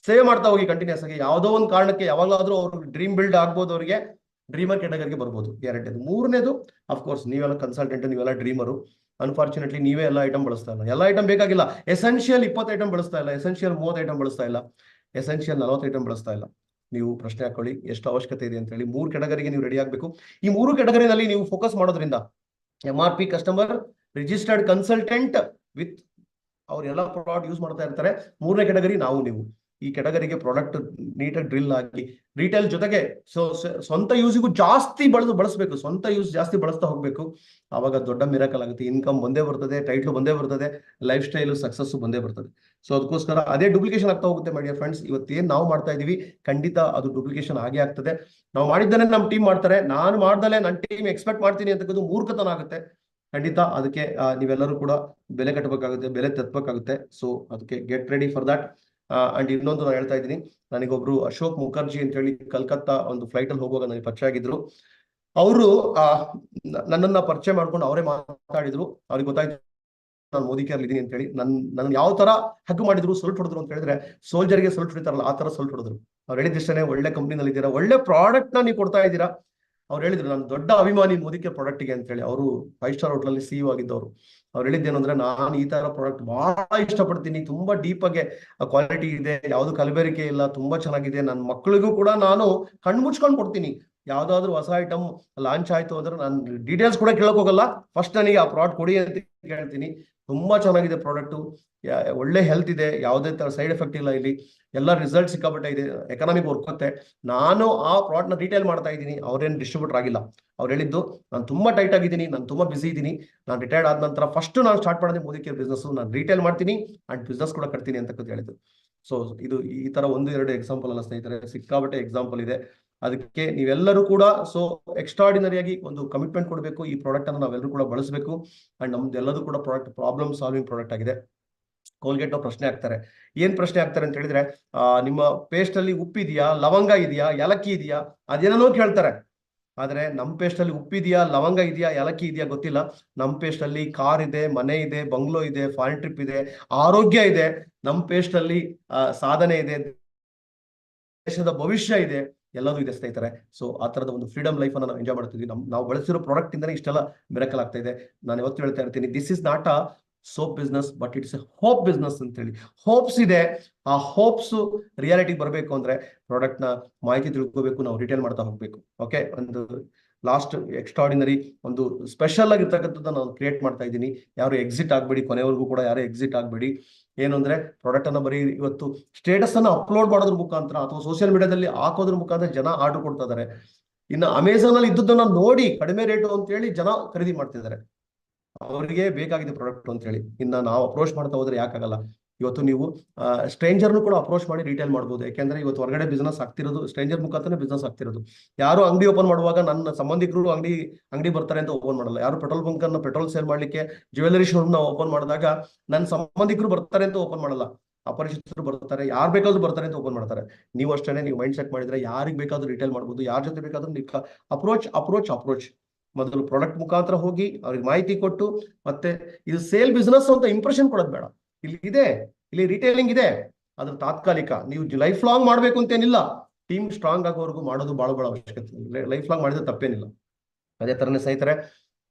ಸೇವ್ ಮಾಡ್ತಾ ಹೋಗಿ ಕಂಟಿನ್ಯೂಸ್ ಆಗಿ. ಯಾವುದೋ ಒಂದು ಕಾರಣಕ್ಕೆ ಯಾವಾಗಲಾದ್ರೂ ಅವ್ರು ಡ್ರೀಮ್ ಬಿಲ್ಡ್ ಆಗ್ಬೋದು, ಅವರಿಗೆ ಡ್ರೀಮರ್ ಕ್ಯಾಟಗರಿಗೆ ಬರ್ಬೋದು. ಎರಡನೇದು. ಮೂರನೇದು, ಅಫ್ಕೋರ್ಸ್ ನೀವೆಲ್ಲ ಕನ್ಸಲ್ಟೆಂಟ್, ನೀವೆಲ್ಲ ಡ್ರೀಮರು. ಅನ್ಫಾರ್ಚುನೇಟ್ಲಿ ನೀವೇ ಎಲ್ಲ ಐಟಮ್ ಬಳಸ್ತಾ ಇಲ್ಲ. ಎಲ್ಲ ಐಟಮ್ ಬೇಕಾಗಿಲ್ಲ. ಎಸೆನ್ಷಿಯಲ್ 20 ಐಟಮ್ ಬಳಸ್ತಾ ಇಲ್ಲ, ಎಸೆನ್ಷಿಯಲ್ 30 ಐಟಮ್ ಬಳಸ್ತಾ ಇಲ್ಲ, ಎಸೆನ್ಷಿಯಲ್ 40 ಐಟಮ್ ಬಳಸ್ತಾ ಇಲ್ಲ. ನೀವು ಪ್ರಶ್ನೆ ಹಾಕೊಳ್ಳಿ ಎಷ್ಟು ಅವಶ್ಯಕತೆ ಇದೆ ಅಂತ ಹೇಳಿ. 3 ಕೆಟಗರಿಗೆ ನೀವು ರೆಡಿ ಆಗಬೇಕು. ಈ 3 ಕೆಟಗರಿನಲ್ಲಿ ನೀವು ಫೋಕಸ್ ಮಾಡೋದ್ರಿಂದ, MRP customer, registered consultant with ಅವ್ರೆಲ್ಲ ಪ್ರಾಡಕ್ಟ್ ಯೂಸ್ ಮಾಡ್ತಾ ಇರ್ತಾರೆ. 3ನೇ ಕೆಟಗರಿ ನಾವು ನೀವು. ಈ ಕೆಟಗರಿಗೆ ಪ್ರಾಡಕ್ಟ್ ನೀಟಾಗಿ ಡ್ರಿಲ್ ಆಗಿ, ರಿಟೇಲ್ ಜೊತೆಗೆ ಸ್ವಂತ ಯೂಸಿಗೂ ಜಾಸ್ತಿ ಬಳಸಬೇಕು. ಸ್ವಂತ ಯೂಸ್ ಜಾಸ್ತಿ ಬಳಸ್ತಾ ಹೋಗ್ಬೇಕು. ಆವಾಗ ದೊಡ್ಡ ಮಿರಾಕಲ್ ಆಗುತ್ತೆ. ಇನ್ಕಮ್ ಬಂದೇ ಬರ್ತದೆ, ಟೈಟ್ಲು ಬಂದೇ ಬರ್ತದೆ, ಲೈಫ್ ಸ್ಟೈಲ್ ಸಕ್ಸಸ್ ಬಂದೇ ಬರ್ತದೆ. ಸೊ ಅದಕ್ಕೋಸ್ಕರ ಅದೇ ಡೂಪ್ಲಿಕೇಶನ್ ಆಗ್ತಾ ಹೋಗುತ್ತೆ ಮೈ ಡಿಯರ್ ಫ್ರೆಂಡ್ಸ್. ಇವತ್ತೇನ್ ನಾವು ಮಾಡ್ತಾ ಇದೀವಿ, ಖಂಡಿತ ಅದು ಡೂಪ್ಲಿಕೇಶನ್ ಆಗೇ ಆಗ್ತದೆ. ನಾವು ಮಾಡಿದ್ದಾನೆ ನಮ್ಮ ಟೀಮ್ ಮಾಡ್ತಾರೆ, ನಾನು ಮಾಡ್ದಲೆ ನನ್ನ ಟೀಮ್ ಎಕ್ಸ್ಪೆಕ್ಟ್ ಮಾಡ್ತೀನಿ ಅಂತಕ್ಕದ್ದು ಮೂರ್ಖತನ ಆಗುತ್ತೆ. ಖಂಡಿತ ಅದಕ್ಕೆ ನೀವೆಲ್ಲರೂ ಕೂಡ ಬೆಲೆ ಕಟ್ಟಬೇಕಾಗುತ್ತೆ, ಬೆಲೆ ತತ್ತಬೇಕಾಗುತ್ತೆ. ಸೊ ಅದಕ್ಕೆ get ready for that. And ಇನ್ನೊಂದು ನಾನು ಹೇಳ್ತಾ ಇದ್ದೀನಿ, ನನಗೊಬ್ರು ಅಶೋಕ್ ಮುಖರ್ಜಿ ಅಂತ ಹೇಳಿ ಕಲ್ಕತ್ತಾ ಒಂದು ಫ್ಲೈಟ್ ಅಲ್ಲಿ ಹೋಗುವಾಗ ನನಗೆ ಪರಿಚಯ ಆಗಿದ್ರು. ಅವರು ನನ್ನನ್ನ ಪರಿಚಯ ಮಾಡ್ಕೊಂಡು ಅವರೇ ಮಾತಾಡಿದ್ರು. ಅವ್ರಿಗೆ ಗೊತ್ತಾಯ್ತು ನಾನು ಮೋದಿ ಕೇರ್ ಇದ್ದೀನಿ ಅಂತ ಹೇಳಿ. ನನ್ನ ಯಾವ ತರ ಹಗ್ಗು ಮಾಡಿದ್ರು, ಸೊಲ್ಟ್ ಹೊಡೆದ್ರು ಅಂತ ಹೇಳಿದ್ರೆ, ಸೋಲ್ಜರ್ಗೆ ಸೊಲ್ಟ್ ಹೊಡಿತಾರಲ್ಲ ಆ ತರ ಸೊಲ್ಟ್ ಹೊಡೆದ್ರು. ಅವ್ರು ಹೇಳಿದಿಷ್ಟೇ, ಒಳ್ಳೆ ಕಂಪ್ನಿನಲ್ಲಿ ಇದ್ದೀರಾ, ಒಳ್ಳೆ ಪ್ರಾಡಕ್ಟ್ ನ ನೀವು ಕೊಡ್ತಾ ಇದ್ದೀರಾ. ಅವ್ರು ಹೇಳಿದ್ರು, ನಾನು ದೊಡ್ಡ ಅಭಿಮಾನಿ ಮೋದಿ ಕೇರ್ ಪ್ರಾಡಕ್ಟ್ಗೆ ಅಂತ ಹೇಳಿ. ಅವರು 5 ಸ್ಟಾರ್ ಹೋಟೆಲ್ ಅಲ್ಲಿ CEO ಆಗಿದ್ದವರು. ಅವ್ರು ಹೇಳಿದ್ದೇನು ಅಂದ್ರೆ, ನಾನು ಈ ತರ ಪ್ರಾಡಕ್ಟ್ ಬಹಳ ಇಷ್ಟಪಡ್ತೀನಿ, ತುಂಬಾ ಡೀಪ್ ಆಗಿ ಕ್ವಾಲಿಟಿ ಇದೆ, ಯಾವ್ದು ಕಲಬೆರಕೆ ಇಲ್ಲ, ತುಂಬಾ ಚೆನ್ನಾಗಿದೆ. ನನ್ನ ಮಕ್ಕಳಿಗೂ ಕೂಡ ನಾನು ಕಣ್ಮುಚ್ಕೊಂಡು ಕೊಡ್ತೀನಿ. ಯಾವ್ದಾದ್ರು ಹೊಸ ಐಟಮ್ ಲಾಂಚ್ ಆಯ್ತು ಅಂದ್ರೆ ನಾನು ಡೀಟೇಲ್ಸ್ ಕೂಡ ಕೇಳಕ್ ಹೋಗಲ್ಲ, ಫಸ್ಟ್ ನನಗೆ ಆ ಪ್ರಾಡಕ್ಟ್ ಕೊಡಿ ಅಂತ ಹೇಳ್ತೀನಿ. ತುಂಬಾ ಚೆನ್ನಾಗಿದೆ ಪ್ರಾಡಕ್ಟ್, ಒಳ್ಳೆ ಹೆಲ್ತ್ ಇದೆ, ಯಾವುದೇ ತರ ಸೈಡ್ ಎಫೆಕ್ಟ್ ಇಲ್ಲ, ಇಲ್ಲಿ ಎಲ್ಲ ರಿಸಲ್ಟ್ ಸಿಕ್ಕಾಪಟ್ಟೆ ಇದೆ, ಎಕನಾಮಿಕ್ ವರ್ಕ್ ಆಗುತ್ತೆ. ನಾನು ಆ ಪ್ರಾಡಕ್ಟ್ ನ ರಿಟೇಲ್ ಮಾಡ್ತಾ ಇದ್ದೀನಿ, ಅವ್ರೇನು ಡಿಸ್ಟ್ರಿಬ್ಯೂಟರ್ ಆಗಿಲ್ಲ. ಅವ್ರು ಹೇಳಿದ್ದು, ನಾನು ತುಂಬಾ ಟೈಟ್ ಆಗಿದ್ದೀನಿ, ನಾನು ತುಂಬಾ ಬಿಸಿ ಇದ್ದೀನಿ, ನಾನು ರಿಟೈರ್ಡ್ ಆದ ನಂತರ ಫಸ್ಟ್ ನಾನು ಸ್ಟಾರ್ಟ್ ಮಾಡಿದೆ ಮೋದಿ ಕೇರ್ ಬಿಸ್ನೆಸ್, ನಾನು ರಿಟೇಲ್ ಮಾಡ್ತೀನಿ ಅಂಡ್ ಬಿಸ್ನೆಸ್ ಕೂಡ ಕಟ್ತೀನಿ ಅಂತ ಹೇಳಿದ್ದು. ಸೊ ಇದು ಈ ತರ 1-2 ಎಕ್ಸಾಂಪಲ್ ಅಲ್ಲ ಸ್ನೇಹಿತರೆ, ಸಿಕ್ಕಾಪಟ್ಟೆ ಎಕ್ಸಾಂಪಲ್ ಇದೆ. ಅದಕ್ಕೆ ನೀವೆಲ್ಲರೂ ಕೂಡ ಸೊ ಎಕ್ಸ್ಟ್ರಾರ್ಡಿನರಿಯಾಗಿ ಒಂದು ಕಮಿಟ್ಮೆಂಟ್ ಕೊಡಬೇಕು. ಈ ಪ್ರಾಡಕ್ಟ್ ಅನ್ನು ನಾವೆಲ್ಲರೂ ಕೂಡ ಬಳಸಬೇಕು. ಅಂಡ್ ನಮ್ದೆಲ್ಲದೂ ಕೂಡ ಪ್ರಾಡಕ್ಟ್ ಪ್ರಾಬ್ಲಮ್ ಸಾಲ್ವಿಂಗ್ ಪ್ರಾಡಕ್ಟ್ ಆಗಿದೆ. ಕೋಲ್ಗೇಟ್ ನಾವು ಪ್ರಶ್ನೆ ಆಗ್ತಾರೆ, ಏನ್ ಪ್ರಶ್ನೆ ಆಗ್ತಾರೆ ಅಂತ ಹೇಳಿದ್ರೆ, ನಿಮ್ಮ ಪೇಸ್ಟ್ ಅಲ್ಲಿ ಉಪ್ಪಿದೆಯಾ, ಲವಂಗ ಇದೆಯಾ, ಏಲಕ್ಕಿ ಇದೆಯಾ, ಅದೇನೋ ಕೇಳ್ತಾರೆ. ಆದ್ರೆ ನಮ್ ಪೇಸ್ಟ್ ಅಲ್ಲಿ ಉಪ್ಪಿದೆಯಾ, ಲವಂಗ ಇದೆಯಾ, ಏಲಕ್ಕಿ ಇದೆಯಾ ಗೊತ್ತಿಲ್ಲ. ನಮ್ ಪೇಸ್ಟ್ ಅಲ್ಲಿ ಕಾರ್ ಇದೆ, ಮನೆ ಇದೆ, ಬಂಗ್ಲೋ ಇದೆ, ಫಾರಿನ್ ಟ್ರಿಪ್ ಇದೆ, ಆರೋಗ್ಯ ಇದೆ. ನಮ್ ಪೇಸ್ಟ್ ಅಲ್ಲಿ ಸಾಧನೆ ಇದೆ, ದೇಶದ ಭವಿಷ್ಯ ಇದೆ, ಎಲ್ಲದೂ ಇದೆ ಸ್ನೇಹಿತರೆ. ಸೊ ಆ ತರದ ಒಂದು ಫ್ರೀಡಮ್ ಲೈಫ್ ಅನ್ನ ನಾವು ಎಂಜಾಯ್ ಮಾಡ್ತಿದ್ವಿ. ನಾವು ಬಳಸಿರೋ ಪ್ರಾಡಕ್ಟ್ ಇಂದಾನೆ ಇಷ್ಟೆಲ್ಲ ಮಿರಾಕಲ್ ಆಗ್ತಾ ಇದೆ. ನಾನು ಯಾವತ್ತೂ ಹೇಳ್ತಾ ಇರ್ತೀನಿ, this is not a soap business but it's A hope business ಅಂತ ಹೇಳಿ. ಹೋಪ್ಸ್ ಇದೆ, ಆ ಹೋಪ್ಸ್ ರಿಯಾಲಿಟಿ ಬರಬೇಕು ಅಂದ್ರೆ ಪ್ರಾಡಕ್ಟ್ ನ ಮಾಹಿತಿ ತಿಳ್ಕೋಬೇಕು, ನಾವು ರಿಟೇಲ್ ಮಾಡ್ತಾ ಹೋಗ್ಬೇಕು. ಓಕೆ, ಒಂದು ಲಾಸ್ಟ್ ಎಕ್ಸ್ಟ್ರಾರ್ಡಿನರಿ ಒಂದು ಸ್ಪೆಷಲ್ ಆಗಿರ್ತಕ್ಕಂಥದ್ದು ನಾನು ಕ್ರಿಯೇಟ್ ಮಾಡ್ತಾ ಇದ್ದೀನಿ. ಯಾರು ಎಕ್ಸಿಟ್ ಆಗ್ಬೇಡಿ, ಕೊನೆವರೆಗೂ ಕೂಡ ಯಾರು ಎಕ್ಸಿಟ್ ಆಗ್ಬೇಡಿ. ಏನು ಅಂದ್ರೆ, ಪ್ರಾಡಕ್ಟ್ ಅನ್ನ ಬರೀ ಇವತ್ತು ಸ್ಟೇಟಸ್ ಅನ್ನ ಅಪ್ಲೋಡ್ ಮಾಡೋದ್ರ ಮುಖಾಂತರ ಅಥವಾ ಸೋಷಿಯಲ್ ಮೀಡಿಯಾದಲ್ಲಿ ಹಾಕೋದ್ರ ಮುಖಾಂತರ ಜನ ಆರ್ಡರ್ ಕೊಡ್ತಾ ಇದಾರೆ. ಇನ್ನು ಅಮೆಝಾನ್ ಅಲ್ಲಿ ಇದ್ದದನ್ನ ನೋಡಿ ಕಡಿಮೆ ರೇಟು ಅಂತ ಹೇಳಿ ಜನ ಖರೀದಿ ಮಾಡ್ತಿದ್ದಾರೆ. ಅವರಿಗೆ ಬೇಕಾಗಿದೆ ಪ್ರಾಡಕ್ಟ್ ಅಂತ ಹೇಳಿ. ಇನ್ನ ನಾವು ಅಪ್ರೋಚ್ ಮಾಡ್ತಾ ಹೋದ್ರೆ ಯಾಕಾಗಲ್ಲ. ಇವತ್ತು ನೀವು ಸ್ಟ್ರೇಂಜರ್ನು ಕೂಡ ಅಪ್ರೋಚ್ ಮಾಡಿ ರಿಟೇಲ್ ಮಾಡ್ಬೋದು. ಯಾಕೆಂದ್ರೆ ಇವತ್ತು ಹೊರಗಡೆ ಬಿಸ್ನೆಸ್ ಆಗ್ತಿರೋದು ಸ್ಟ್ರೇಂಜರ್ ಮುಖಾಂತರ ಬಿಸ್ನೆಸ್ ಆಗ್ತಿರೋದು. ಯಾರು ಅಂಗಡಿ ಓಪನ್ ಮಾಡುವಾಗ ನನ್ನ ಸಂಬಂಧಿಕರು ಅಂಗಡಿ ಬರ್ತಾರೆ ಅಂತ ಓಪನ್ ಮಾಡಲ್ಲ. ಯಾರು ಪೆಟ್ರೋಲ್ ಬಂಕ್ ಅನ್ನ ಪೆಟ್ರೋಲ್ ಸೇಲ್ ಮಾಡ್ಲಿಕ್ಕೆ ಜ್ಯುವೆಲರಿ ಶೋರೂಮ್ ನ ಓಪನ್ ಮಾಡಿದಾಗ ನನ್ನ ಸಂಬಂಧಿಕರು ಬರ್ತಾರೆ ಅಂತ ಓಪನ್ ಮಾಡಲ್ಲ, ಅಪರಿಚಿತರು ಬರ್ತಾರೆ, ಯಾರು ಬೇಕಾದ್ರೂ ಬರ್ತಾರೆ ಅಂತ ಓಪನ್ ಮಾಡ್ತಾರೆ. ನೀವು ಅಷ್ಟೇ, ನೀವು ಮೈಂಡ್ ಸೆಟ್ ಮಾಡಿದ್ರೆ ಯಾರಿಗೆ ಬೇಕಾದ್ರೂ ರಿಟೇಲ್ ಮಾಡ್ಬೋದು, ಯಾರ ಜೊತೆ ಬೇಕಾದ್ರೂ ಅಪ್ರೋಚ್ ಮೊದಲು ಪ್ರಾಡಕ್ಟ್ ಮುಖಾಂತರ ಹೋಗಿ ಅವ್ರಿಗೆ ಮಾಹಿತಿ ಕೊಟ್ಟು, ಮತ್ತೆ ಇದು ಸೇಲ್ ಬಿಸ್ನೆಸ್ ಅಂತ ಇಂಪ್ರೆಷನ್ ಕೊಡೋದು ಬೇಡ. ಇಲ್ಲಿ ರಿಟೇಲಿಂಗ್ ಇದೆ, ಅದ್ರ ತಾತ್ಕಾಲಿಕ. ನೀವು ಲೈಫ್ ಲಾಂಗ್ ಮಾಡ್ಬೇಕು ಅಂತೇನಿಲ್ಲ. ಟೀಮ್ ಸ್ಟ್ರಾಂಗ್ ಆಗೋವರೆಗೂ ಮಾಡೋದು ಬಹಳ ಅವಶ್ಯಕತೆ. ಲೈಫ್ ಲಾಂಗ್ ಮಾಡಿದ್ರೆ ತಪ್ಪೇನಿಲ್ಲ. ಅದೇ ತರನೇ ಸ್ನೇಹಿತರೆ,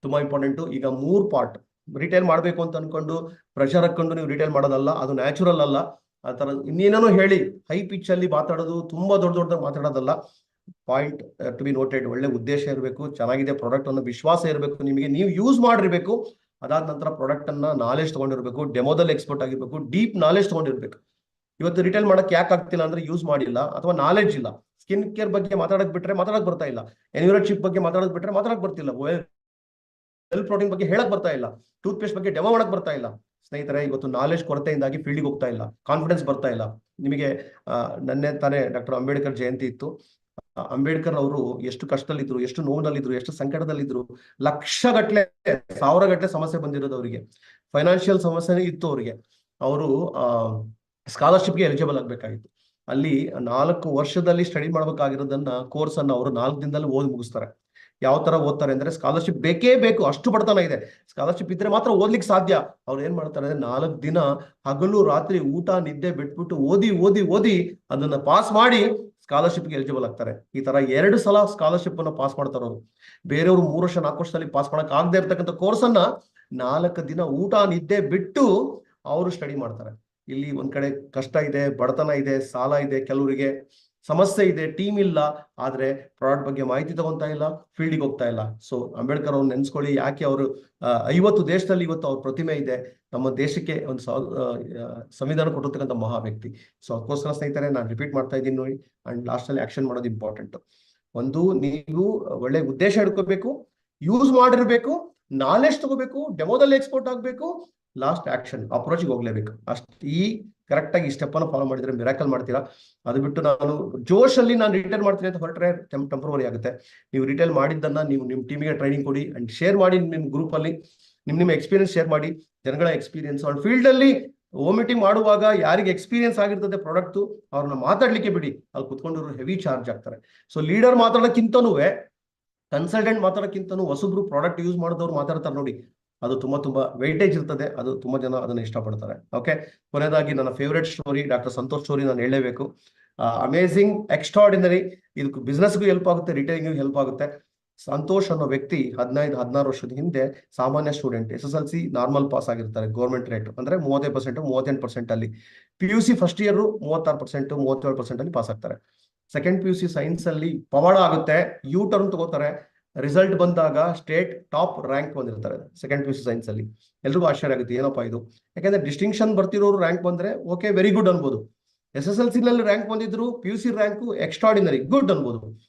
ತುಂಬಾ ಇಂಪಾರ್ಟೆಂಟ್. ಈಗ 3 ಪಾರ್ಟ್ ರಿಟೇಲ್ ಮಾಡ್ಬೇಕು ಅಂತ ಅನ್ಕೊಂಡು ಪ್ರೆಷರ್ ಹಾಕೊಂಡು ನೀವು ರಿಟೇಲ್ ಮಾಡೋದಲ್ಲ, ಅದು ನ್ಯಾಚುರಲ್ ಅಲ್ಲ. ಆ ತರ ಇನ್ನೇನೋ ಹೇಳಿ ಹೈ ಪಿಚ್ ಅಲ್ಲಿ ಮಾತಾಡೋದು, ತುಂಬಾ ದೊಡ್ಡ ಮಾತಾಡೋದಲ್ಲ. Point to be noted. ಒಳ್ಳೆ ಉದ್ದೇಶ ಇರಬೇಕು, ಚೆನ್ನಾಗಿದೆ ಪ್ರಾಡಕ್ಟ್ ಅನ್ನೋ ವಿಶ್ವಾಸ ಇರಬೇಕು ನಿಮಗೆ, ನೀವು ಯೂಸ್ ಮಾಡಿರ್ಬೇಕು. ಅದಾದ ನಂತರ ಪ್ರಾಡಕ್ಟ್ ಅನ್ನ ನಾಲೆಜ್ ತಗೊಂಡಿರ್ಬೇಕು, ಡೆಮೋದಲ್ಲಿ ಎಕ್ಸ್ಪರ್ಟ್ ಆಗಿರ್ಬೇಕು, ಡೀಪ್ ನಾಲೆಜ್ ತಗೊಂಡಿರ್ಬೇಕು. ಇವತ್ತು ರಿಟೇಲ್ ಮಾಡಕ್ ಯಾಕೆ ಆಗ್ತಿಲ್ಲ ಅಂದ್ರೆ ಯೂಸ್ ಮಾಡಿಲ್ಲ ಅಥವಾ ನಾಲೆಜ್ ಇಲ್ಲ. ಸ್ಕಿನ್ ಕೇರ್ ಬಗ್ಗೆ ಮಾತಾಡಕ್ ಬಿಟ್ರೆ ಮಾತಾಡಕ್ ಬರ್ತಾ ಇಲ್ಲ, ಎನ್ವಿರಾನ್ಶಿಪ್ ಬಗ್ಗೆ ಮಾತಾಡಕ್ ಬಿಟ್ರೆ ಮಾತಾಡಕ್ ಬರ್ತಿಲ್ಲ, ವೆಲ್ ಪ್ರೋಟೀನ್ ಬಗ್ಗೆ ಹೇಳಕ್ ಬರ್ತಾ ಇಲ್ಲ, ಟೂತ್ ಪೇಸ್ಟ್ ಬಗ್ಗೆ ಡೆಮೋ ಮಾಡಕ್ ಬರ್ತಾ ಇಲ್ಲ. ಸ್ನೇಹಿತರೆ, ಇವತ್ತು ನಾಲೆಜ್ ಕೊರತೆಯಿಂದಾಗಿ ಫೀಲ್ಡಿಗೆ ಹೋಗ್ತಾ ಇಲ್ಲ, ಕಾನ್ಫಿಡೆನ್ಸ್ ಬರ್ತಾ ಇಲ್ಲ. ನಿಮಗೆ ನನ್ನೆ ತಾನೇ ಡಾಕ್ಟರ್ ಅಂಬೇಡ್ಕರ್ ಜಯಂತಿ ಇತ್ತು. ಅಂಬೇಡ್ಕರ್ ಅವರು ಎಷ್ಟು ಕಷ್ಟದಲ್ಲಿದ್ರು, ಎಷ್ಟು ನೋವಿನಲ್ಲಿದ್ರು, ಎಷ್ಟು ಸಂಕಟದಲ್ಲಿದ್ರು. ಲಕ್ಷಗಟ್ಲೆ, ಸಾವಿರಗಟ್ಲೆ ಸಮಸ್ಯೆ ಬಂದಿರೋದು ಅವರಿಗೆ, ಫೈನಾನ್ಷಿಯಲ್ ಸಮಸ್ಯೆನೇ ಇತ್ತು ಅವರಿಗೆ. ಅವರು ಸ್ಕಾಲರ್ಶಿಪ್ಗೆ ಎಲಿಜಿಬಲ್ ಆಗ್ಬೇಕಾಗಿತ್ತು. ಅಲ್ಲಿ 4 ವರ್ಷದಲ್ಲಿ ಸ್ಟಡಿ ಮಾಡ್ಬೇಕಾಗಿರೋದನ್ನ ಕೋರ್ಸ್ ಅನ್ನ ಅವರು 4 ದಿನದಲ್ಲಿ ಓದಿ ಮುಗಿಸ್ತಾರೆ. ಯಾವ ತರ ಓದ್ತಾರೆ ಅಂದ್ರೆ, ಸ್ಕಾಲರ್ಶಿಪ್ ಬೇಕೇ ಬೇಕು, ಅಷ್ಟು ಬಡತನ ಇದೆ, ಸ್ಕಾಲರ್ಶಿಪ್ ಇದ್ರೆ ಮಾತ್ರ ಓದ್ಲಿಕ್ಕೆ ಸಾಧ್ಯ. ಅವ್ರು ಏನ್ ಮಾಡ್ತಾರೆ ಅಂದ್ರೆ 4 ದಿನ ಹಗಲು ರಾತ್ರಿ ಊಟ ನಿದ್ದೆ ಬಿಟ್ಬಿಟ್ಟು ಓದಿ ಓದಿ ಓದಿ ಅದನ್ನ ಪಾಸ್ ಮಾಡಿ ಸ್ಕಾಲರ್ಶಿಪ್ಗೆ ಎಲಿಜಿಬಲ್ ಆಗ್ತಾರೆ. ಈ ತರ 2 ಸಲ ಸ್ಕಾಲರ್ಶಿಪ್ ಅನ್ನ ಪಾಸ್ ಮಾಡ್ತಾರೆ ಅವರು. ಬೇರೆಯವರು 3 ವರ್ಷ 4 ವರ್ಷದಲ್ಲಿ ಪಾಸ್ ಮಾಡಕ್ ಆಗದೆ ಇರ್ತಕ್ಕಂಥ ಕೋರ್ಸ್ ಅನ್ನ 4 ದಿನ ಊಟ ನಿದ್ದೆ ಬಿಟ್ಟು ಅವರು ಸ್ಟಡಿ ಮಾಡ್ತಾರೆ. ಇಲ್ಲಿ ಒಂದ್ ಕಡೆ ಕಷ್ಟ ಇದೆ, ಬಡತನ ಇದೆ, ಸಾಲ ಇದೆ, ಕೆಲವರಿಗೆ ಸಮಸ್ಯೆ ಇದೆ, ಟೀಮ್ ಇಲ್ಲ, ಆದ್ರೆ ಪ್ರಾಡಕ್ಟ್ ಬಗ್ಗೆ ಮಾಹಿತಿ ತಗೊಂತಾ ಇಲ್ಲ, ಫೀಲ್ಡಿಗೆ ಹೋಗ್ತಾ ಇಲ್ಲ. ಸೊ ಅಂಬೇಡ್ಕರ್ ಅವ್ರು ನೆನ್ಸ್ಕೊಳ್ಳಿ, ಯಾಕೆ ಅವರು 50 ದೇಶದಲ್ಲಿ ಇವತ್ತು ಅವ್ರ ಪ್ರತಿಮೆ ಇದೆ. ನಮ್ಮ ದೇಶಕ್ಕೆ ಒಂದು ಸಂವಿಧಾನ ಕೊಟ್ಟಿರ್ತಕ್ಕಂಥ ಮಹಾ ವ್ಯಕ್ತಿ. ಸೊ ಅದಕ್ಕೋಸ್ಕರ ಸ್ನೇಹಿತರೆ, ನಾನು ರಿಪೀಟ್ ಮಾಡ್ತಾ ಇದ್ದೀನಿ ನೋಡಿ. ಅಂಡ್ ಲಾಸ್ಟ್ ಅಲ್ಲಿ ಆಕ್ಷನ್ ಮಾಡೋದು ಇಂಪಾರ್ಟೆಂಟ್. ಒಂದು, ನೀವು ಒಳ್ಳೆ ಉದ್ದೇಶ ಇಟ್ಕೋಬೇಕು, ಯೂಸ್ ಮಾಡಿರ್ಬೇಕು, ನಾಲೆಜ್ ತಗೋಬೇಕು, ಡೆಮೋದಲ್ಲಿ ಎಕ್ಸ್ಪೋರ್ಟ್ ಆಗ್ಬೇಕು, ಲಾಸ್ಟ್ ಆಕ್ಷನ್ ಅಪ್ರೋಚ್ಗೆ ಹೋಗ್ಲೇಬೇಕು. ಅಷ್ಟು ಈ ಕರೆಕ್ಟ್ ಆಗಿ ಈ ಸ್ಟೆಪ್ ಅನ್ನು ಫಾಲೋ ಮಾಡಿದ್ರೆ ಮಿರಾಕಲ್ ಮಾಡ್ತೀರಾ. ಅದು ಬಿಟ್ಟು ನಾನು ಜೋಶಲ್ಲಿ ನಾನು ರಿಟೇಲ್ ಮಾಡ್ತೀನಿ ಅಂತ ಹೊರಟ್ರೆ ಟೆಂಪ್ರವರಿ ಆಗುತ್ತೆ. ನೀವು ರಿಟೇಲ್ ಮಾಡಿದ್ದನ್ನ ನೀವು ನಿಮ್ಮ ಟೀಮಿಗೆ ಟ್ರೈನಿಂಗ್ ಕೊಡಿ ಅಂಡ್ ಶೇರ್ ಮಾಡಿ. ನಿಮ್ಮ ಗ್ರೂಪ್ ಅಲ್ಲಿ ನಿಮ್ಮ ಎಕ್ಸ್ಪೀರಿಯನ್ಸ್ ಶೇರ್ ಮಾಡಿ, ಜನಗಳ ಎಕ್ಸ್ಪೀರಿಯನ್ಸ್. ಅಂಡ್ ಫೀಲ್ಡ್ ಅಲ್ಲಿ ಮೀಟಿಂಗ್ ಮಾಡುವಾಗ ಯಾರಿಗೆ ಎಕ್ಸ್ಪೀರಿಯನ್ಸ್ ಆಗಿರ್ತದೆ ಪ್ರಾಡಕ್ಟ್, ಅವ್ರನ್ನ ಮಾತಾಡ್ಲಿಕ್ಕೆ ಬಿಡಿ. ಅಲ್ಲಿ ಕುತ್ಕೊಂಡಿರೋ ಹೆವಿ ಚಾರ್ಜ್ ಆಗ್ತಾರೆ. ಸೊ ಲೀಡರ್ ಮಾತಾಡೋಕ್ಕಿಂತನೂ, ಕನ್ಸಲ್ಟೆಂಟ್ ಮಾತಾಡೋಕ್ಕಿಂತನೂ ಹೊಸಬ್ರು ಪ್ರಾಡಕ್ಟ್ ಯೂಸ್ ಮಾಡಿದವ್ರು ಮಾತಾಡ್ತಾರೆ ನೋಡಿ, ಅದು ತುಂಬಾ ವೆಯ್ಟೇಜ್ ಇರ್ತದೆ. ಅದು ತುಂಬಾ ಜನ ಅದನ್ನ ಇಷ್ಟಪಡ್ತಾರೆ. ಓಕೆ, ಕೊನೆಯದಾಗಿ ನನ್ನ favourite story, doctor Santosh story ನಾನು ಹೇಳಲೇಬೇಕು. Amazing, extraordinary. ಇದಕ್ಕೆ ಬಿಸ್ನೆಸ್ಗೂ ಹೆಲ್ಪ್ ಆಗುತ್ತೆ, ರಿಟೇಲಿಂಗ್ಗೂ ಹೆಲ್ಪ್ ಆಗುತ್ತೆ. ಸಂತೋಷ್ ಅನ್ನೋ ವ್ಯಕ್ತಿ 15-16 ವರ್ಷದ ಹಿಂದೆ ಸಾಮಾನ್ಯ ಸ್ಟೂಡೆಂಟ್, SSLC ನಾರ್ಮಲ್ ಪಾಸ್ ಆಗಿರ್ತಾರೆ. ಗೌರ್ಮೆಂಟ್ ರೇಟ್ ಅಂದ್ರೆ 35%, 38% ಅಲ್ಲಿ. PUC ಫಸ್ಟ್ ಇಯರ್ 36%, 37% ಅಲ್ಲಿ ಪಾಸ್ ಆಗ್ತಾರೆ. ಸೆಕೆಂಡ್ PUC ಸೈನ್ಸ್ ಅಲ್ಲಿ ಪವಾಡ ಆಗುತ್ತೆ, ಯು ಟರ್ನ್ ತಗೋತಾರೆ. ರಿಸಲ್ಟ್ ಬಂದಾಗ ಸ್ಟೇಟ್ ಟಾಪ್ ರ್ಯಾಂಕ್ ಬಂದಿರ್ತಾರೆ ಸೆಕೆಂಡ್ PUC ಸೈನ್ಸ್ ಅಲ್ಲಿ. ಎಲ್ರಿಗೂ ಆಶ್ಚರ್ಯ ಆಗುತ್ತೆ, ಏನಪ್ಪಾ ಇದು. ಯಾಕಂದ್ರೆ ಡಿಸ್ಟಿಂಕ್ಷನ್ ಬರ್ತಿರೋರು ರ್ಯಾಂಕ್ ಬಂದ್ರೆ ಓಕೆ, ವೆರಿ ಗುಡ್ ಅನ್ಬೋದು. SSLC ನಲ್ಲಿ ರ್ಯಾಂಕ್ ಬಂದಿದ್ರು, PUC ರ್ಯಾಂಕು ಎಕ್ಸ್ಟ್ರಾರ್ಡಿನರಿ ಗುಡ್ ಅನ್ಬೋದು.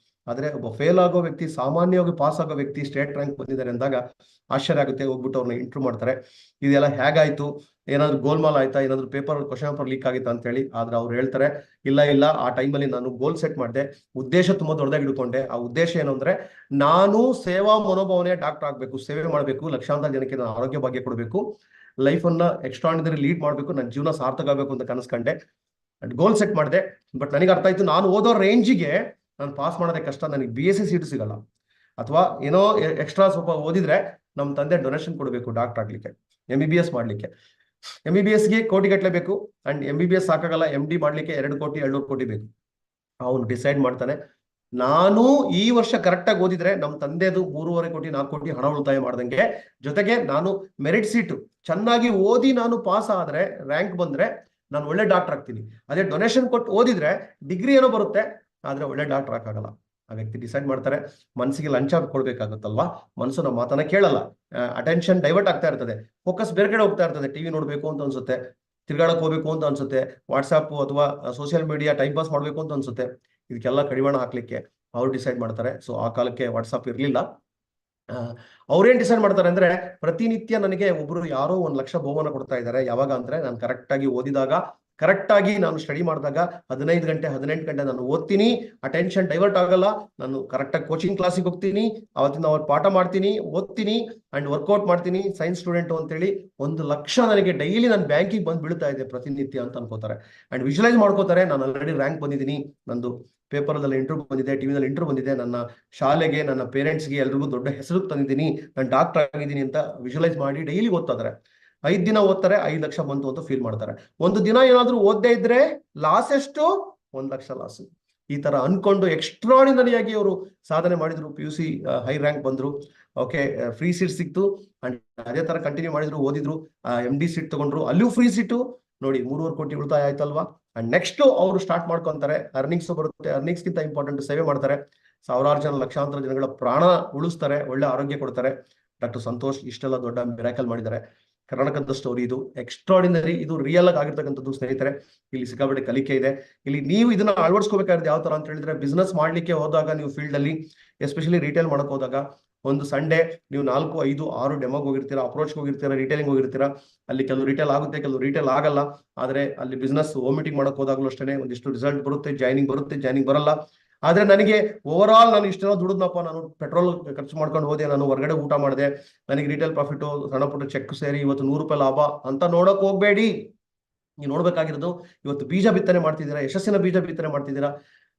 ಆದ್ರೆ ಒಬ್ಬ ಫೇಲ್ ಆಗೋ ವ್ಯಕ್ತಿ, ಸಾಮಾನ್ಯವಾಗಿ ಪಾಸ್ ಆಗೋ ವ್ಯಕ್ತಿ ಸ್ಟೇಟ್ ರ್ಯಾಂಕ್ ಬಂದಿದ್ದಾರೆ ಅಂದಾಗ ಆಶ್ಚರ್ಯ ಆಗುತ್ತೆ. ಹೋಗ್ಬಿಟ್ಟು ಅವ್ರನ್ನ ಇಂಟರ್ವ್ಯೂ ಮಾಡ್ತಾರೆ. ಇದೆಲ್ಲ ಹೇಗಾಯ್ತು, ಏನಾದ್ರು ಗೋಲ್ಮಾಲ್ ಆಯ್ತಾ, ಏನಾದ್ರು ಕ್ವಶನ್ ಪೇಪರ್ ಲೀಕ್ ಆಗಿತ್ತಾ ಅಂತ ಹೇಳಿ. ಆದ್ರೆ ಅವ್ರು ಹೇಳ್ತಾರೆ, ಇಲ್ಲ ಆ ಟೈಮಲ್ಲಿ ನಾನು ಗೋಲ್ ಸೆಟ್ ಮಾಡಿದೆ, ಉದ್ದೇಶ ತುಂಬಾ ದೊಡ್ಡದಾಗಿ ಇಟ್ಕೊಂಡೆ. ಆ ಉದ್ದೇಶ ಏನು ಅಂದ್ರೆ, ನಾನು ಸೇವಾ ಮನೋಭಾವನೆ ಡಾಕ್ಟರ್ ಆಗ್ಬೇಕು, ಸೇವೆ ಮಾಡಬೇಕು, ಲಕ್ಷಾಂತರ ಜನಕ್ಕೆ ನಾನು ಆರೋಗ್ಯ ಭಾಗ್ಯ ಕೊಡಬೇಕು, ಲೈಫ್ ಅನ್ನ ಎಕ್ಸ್ಟ್ರಾರ್ಡಿನರಿ ಲೀಡ್ ಮಾಡ್ಬೇಕು, ನನ್ನ ಜೀವನ ಸಾರ್ಥಕ ಆಗಬೇಕು ಅಂತ ಕನಸ್ಕೊಂಡೆ, ಗೋಲ್ ಸೆಟ್ ಮಾಡಿದೆ. ಬಟ್ ನನಗೆ ಅರ್ಥ ಆಯ್ತು, ನಾನು ಓದೋ ರೇಂಜಿಗೆ ನಾನು ಪಾಸ್ ಮಾಡೋದೇ ಕಷ್ಟ, ನನಗೆ BSc ಸೀಟ್ ಸಿಗಲ್ಲ. ಅಥವಾ ಏನೋ ಎಕ್ಸ್ಟ್ರಾ ಸ್ವಲ್ಪ ಓದಿದ್ರೆ ನಮ್ಮ ತಂದೆ ಡೊನೇಷನ್ ಕೊಡಬೇಕು ಡಾಕ್ಟರ್ ಆಗ್ಲಿಕ್ಕೆ, MBBS ಮಾಡ್ಲಿಕ್ಕೆ. MBBSಗೆ ಕೋಟಿ ಗಟ್ಟಲೆ ಬೇಕು. ಅಂಡ್ MBBS ಸಾಕಾಗಲ್ಲ, MD ಮಾಡ್ಲಿಕ್ಕೆ 2 ಕೋಟಿ 2.5 ಕೋಟಿ ಬೇಕು. ಅವನು ಡಿಸೈಡ್ ಮಾಡ್ತಾನೆ, ನಾನು ಈ ವರ್ಷ ಕರೆಕ್ಟ್ ಆಗಿ ಓದಿದ್ರೆ ನಮ್ಮ ತಂದೆದು 3.5 ಕೋಟಿ 4 ಕೋಟಿ ಹಣ ಉಳಿತಾಯ ಮಾಡ್ದಂಗೆ. ಜೊತೆಗೆ ನಾನು ಮೆರಿಟ್ ಸೀಟು ಚೆನ್ನಾಗಿ ಓದಿ ನಾನು ಪಾಸ್ ಆದ್ರೆ, ರ್ಯಾಂಕ್ ಬಂದ್ರೆ ನಾನು ಒಳ್ಳೆ ಡಾಕ್ಟರ್ ಆಗ್ತೀನಿ. ಅದೇ ಡೊನೇಷನ್ ಕೊಟ್ಟು ಓದಿದ್ರೆ ಡಿಗ್ರಿ ಏನೋ ಬರುತ್ತೆ, ಆದ್ರೆ ಒಳ್ಳೆ ಡಾಕ್ಟರ್ ಆಗಲ್ಲ. ಆ ವ್ಯಕ್ತಿ ಡಿಸೈಡ್ ಮಾಡ್ತಾರೆ, ಮನಸ್ಸಿಗೆ ಲಂಚ ಕೊಡ್ಬೇಕಾಗುತ್ತಲ್ವಾ, ಮನಸ್ಸು ನಮ್ಮ ಮಾತನ್ನ ಕೇಳಲ್ಲ, ಅಟೆನ್ಷನ್ ಡೈವರ್ಟ್ ಆಗ್ತಾ ಇರ್ತದೆ, ಫೋಕಸ್ ಬೇರೆ ಕಡೆ ಹೋಗ್ತಾ ಇರ್ತದೆ. ಟಿವಿ ನೋಡ್ಬೇಕು ಅಂತ ಅನ್ಸುತ್ತೆ, ತಿರ್ಗಾಡಕ್ ಹೋಗ್ಬೇಕು ಅಂತ ಅನ್ಸುತ್ತೆ, ವಾಟ್ಸ್ಆಪ್ ಅಥವಾ ಸೋಷಿಯಲ್ ಮೀಡಿಯಾ ಟೈಮ್ ಪಾಸ್ ಮಾಡ್ಬೇಕು ಅಂತ ಅನ್ಸುತ್ತೆ. ಇದಕ್ಕೆಲ್ಲ ಕಡಿವಾಣ ಹಾಕ್ಲಿಕ್ಕೆ ಅವ್ರು ಡಿಸೈಡ್ ಮಾಡ್ತಾರೆ. ಸೊ ಆ ಕಾಲಕ್ಕೆ ವಾಟ್ಸ್ಆಪ್ ಇರ್ಲಿಲ್ಲ. ಅವ್ರೇನ್ ಡಿಸೈಡ್ ಮಾಡ್ತಾರೆ ಅಂದ್ರೆ, ಪ್ರತಿನಿತ್ಯ ನನಗೆ ಒಬ್ರು ಯಾರೋ 1 ಲಕ್ಷ ಬಹುಮಾನ ಕೊಡ್ತಾ ಇದ್ದಾರೆ. ಯಾವಾಗ ಅಂದ್ರೆ, ನಾನು ಕರೆಕ್ಟ್ ಆಗಿ ಓದಿದಾಗ, ಕರೆಕ್ಟ್ ಆಗಿ ನಾನು ಸ್ಟಡಿ ಮಾಡಿದಾಗ 15 ಗಂಟೆ 18 ಗಂಟೆ ನಾನು ಓದ್ತೀನಿ, ಅಟೆನ್ಷನ್ ಡೈವರ್ಟ್ ಆಗಲ್ಲ, ನಾನು ಕರೆಕ್ಟ್ ಆಗಿ ಕೋಚಿಂಗ್ ಕ್ಲಾಸಿಗೆ ಹೋಗ್ತೀನಿ, ಅವತ್ತಿನ ಅವ್ರು ಪಾಠ ಮಾಡ್ತೀನಿ, ಓದ್ತೀನಿ ಅಂಡ್ ವರ್ಕೌಟ್ ಮಾಡ್ತೀನಿ, ಸೈನ್ಸ್ ಸ್ಟೂಡೆಂಟ್ ಅಂತೇಳಿ 1 ಲಕ್ಷ ನನಗೆ ಡೈಲಿ ನನ್ನ ಬ್ಯಾಂಕಿಗೆ ಬಂದು ಬೀಳ್ತಾ ಇದೆ ಪ್ರತಿನಿತ್ಯ ಅಂತ ಅನ್ಕೋತಾರೆ. ಅಂಡ್ ವಿಜುವಲೈಸ್ ಮಾಡ್ಕೋತಾರೆ, ನಾನು ಆಲ್ರೆಡಿ ರ್ಯಾಂಕ್ ಬಂದಿದ್ದೀನಿ, ನಂದು ಪೇಪರ್ದಲ್ಲಿ ಇಂಟರ್ವ್ಯೂ ಬಂದಿದೆ, ಟಿವಿನಲ್ಲಿ ಇಂಟರ್ವ್ಯೂ ಬಂದಿದೆ, ನನ್ನ ಶಾಲೆಗೆ, ನನ್ನ ಪೇರೆಂಟ್ಸ್ಗೆ ಎಲ್ರಿಗೂ ದೊಡ್ಡ ಹೆಸರು ತಂದಿದ್ದೀನಿ, ನಾನು ಡಾಕ್ಟರ್ ಆಗಿದ್ದೀನಿ ಅಂತ ವಿಜುವಲೈಸ್ ಮಾಡಿ ಡೈಲಿ ಓದ್ತಾ ಇದ್ದಾರೆ. 5 ದಿನ ಓದ್ತಾರೆ, 5 ಲಕ್ಷ ಬಂತು ಅಂತ ಫೀಲ್ ಮಾಡ್ತಾರೆ. 1 ದಿನ ಏನಾದ್ರೂ ಓದದೇ ಇದ್ರೆ ಲಾಸ್ ಎಷ್ಟು, 1 ಲಕ್ಷ ಲಾಸ್. ಈ ತರ ಅನ್ಕೊಂಡು ಎಕ್ಸ್ಟ್ರಾರ್ಡಿನರಿಯಾಗಿ ಅವರು ಸಾಧನೆ ಮಾಡಿದ್ರು. PUC ಹೈ ರ್ಯಾಂಕ್ ಬಂದ್ರು. ಓಕೆ, ಫ್ರೀ ಸೀಟ್ ಸಿಕ್ತು. ಅಂಡ್ ಅದೇ ತರ ಕಂಟಿನ್ಯೂ ಮಾಡಿದ್ರು, ಓದಿದ್ರು, MD ಸೀಟ್ ತಗೊಂಡ್ರು, ಅಲ್ಲೂ ಫ್ರೀ ಸೀಟು. ನೋಡಿ 3.5 ಕೋಟಿ ಉಳಿತಾಯ ಆಯ್ತಲ್ವಾ. ಅಂಡ್ ನೆಕ್ಸ್ಟ್ ಅವರು ಸ್ಟಾರ್ಟ್ ಮಾಡ್ಕೊಂತಾರೆ, ಅರ್ನಿಂಗ್ಸ್ ಬರುತ್ತೆ. ಅರ್ನಿಂಗ್ಸ್ ಗಿಂತ ಇಂಪಾರ್ಟೆಂಟ್ ಸೇವೆ ಮಾಡ್ತಾರೆ, ಸಾವಿರಾರು ಜನ, ಲಕ್ಷಾಂತರ ಜನಗಳ ಪ್ರಾಣ ಉಳಿಸ್ತಾರೆ, ಒಳ್ಳೆ ಆರೋಗ್ಯ ಕೊಡ್ತಾರೆ. ಡಾಕ್ಟರ್ ಸಂತೋಷ್ ಇಷ್ಟೆಲ್ಲ ದೊಡ್ಡ ಮಿರಾಕಲ್ ಮಾಡಿದ್ದಾರೆ. ಕರ್ನಾಟಕದ ಸ್ಟೋರಿ ಇದು, ಎಕ್ಸ್ಟ್ರಾರ್ಡಿನರಿ, ಇದು ರಿಯಲ್ ಆಗಿ ಆಗಿರ್ತಕ್ಕಂಥದ್ದು ಸ್ನೇಹಿತರೆ. ಇಲ್ಲಿ ಸಿಕ್ಕಾಪಟ್ಟೆ ಕಲಿಕೆ ಇದೆ. ಇಲ್ಲಿ ನೀವು ಇದನ್ನ ಅಳವಡಿಸ್ಕೋಬೇಕಾದ್ರೆ ಯಾವ ತರ ಅಂತ ಹೇಳಿದ್ರೆ, ಬಿಸ್ನೆಸ್ ಮಾಡ್ಲಿಕ್ಕೆ ಹೋದಾಗ ನೀವು ಫೀಲ್ಡ್ ಅಲ್ಲಿ ಎಸ್ಪೆಷಲಿ ರಿಟೇಲ್ ಮಾಡಕ್ ಹೋದಾಗ ಒಂದು ಸಂಡೇ ನೀವು 4, 5, 6 ಡೆಮೋಗೆ ಹೋಗಿರ್ತೀರಾ, ಅಪ್ರೋಚ್ ಹೋಗಿರ್ತೀರಾ, ರಿಟೇಲಿಂಗ್ ಹೋಗಿರ್ತೀರಾ. ಅಲ್ಲಿ ಕೆಲವು ರಿಟೇಲ್ ಆಗುತ್ತೆ, ಕೆಲವು ರಿಟೇಲ್ ಆಗಲ್ಲ. ಆದ್ರೆ ಅಲ್ಲಿ ಬಿಸ್ನೆಸ್ ಹೋಮ್ ಮೀಟಿಂಗ್ ಮಾಡಕ್ ಹೋದಾಗ್ಲೂ ಅಷ್ಟೇ ಒಂದಿಷ್ಟು ರಿಸಲ್ಟ್ ಬರುತ್ತೆ, ಜಾಯ್ನಿಂಗ್ ಬರಲ್ಲ. ಆದ್ರೆ ನನಗೆ ಓವರ್ ಆಲ್ ನಾನು ಇಷ್ಟೆಲ್ಲ ದುಡಿದ್ನಪ್ಪ, ನಾನು ಪೆಟ್ರೋಲ್ ಖರ್ಚು ಮಾಡ್ಕೊಂಡು ಹೋದೆ, ನಾನು ಹೊರಗಡೆ ಊಟ ಮಾಡಿದೆ, ನನಗೆ ರಿಟೇಲ್ ಪ್ರಾಫಿಟ್ ಸಣ್ಣ ಪುಟ್ಟ ಚೆಕ್ ಸೇರಿ ಇವತ್ತು 100 ರೂಪಾಯಿ ಲಾಭ ಅಂತ ನೋಡಕ್ ಹೋಗ್ಬೇಡಿ. ನೀವು ನೋಡ್ಬೇಕಾಗಿರೋದು ಇವತ್ತು ಬೀಜ ಬಿತ್ತನೆ ಮಾಡ್ತಿದ್ದೀರಾ, ಯಶಸ್ಸಿನ ಬೀಜ ಬಿತ್ತನೆ ಮಾಡ್ತಿದ್ದೀರಾ,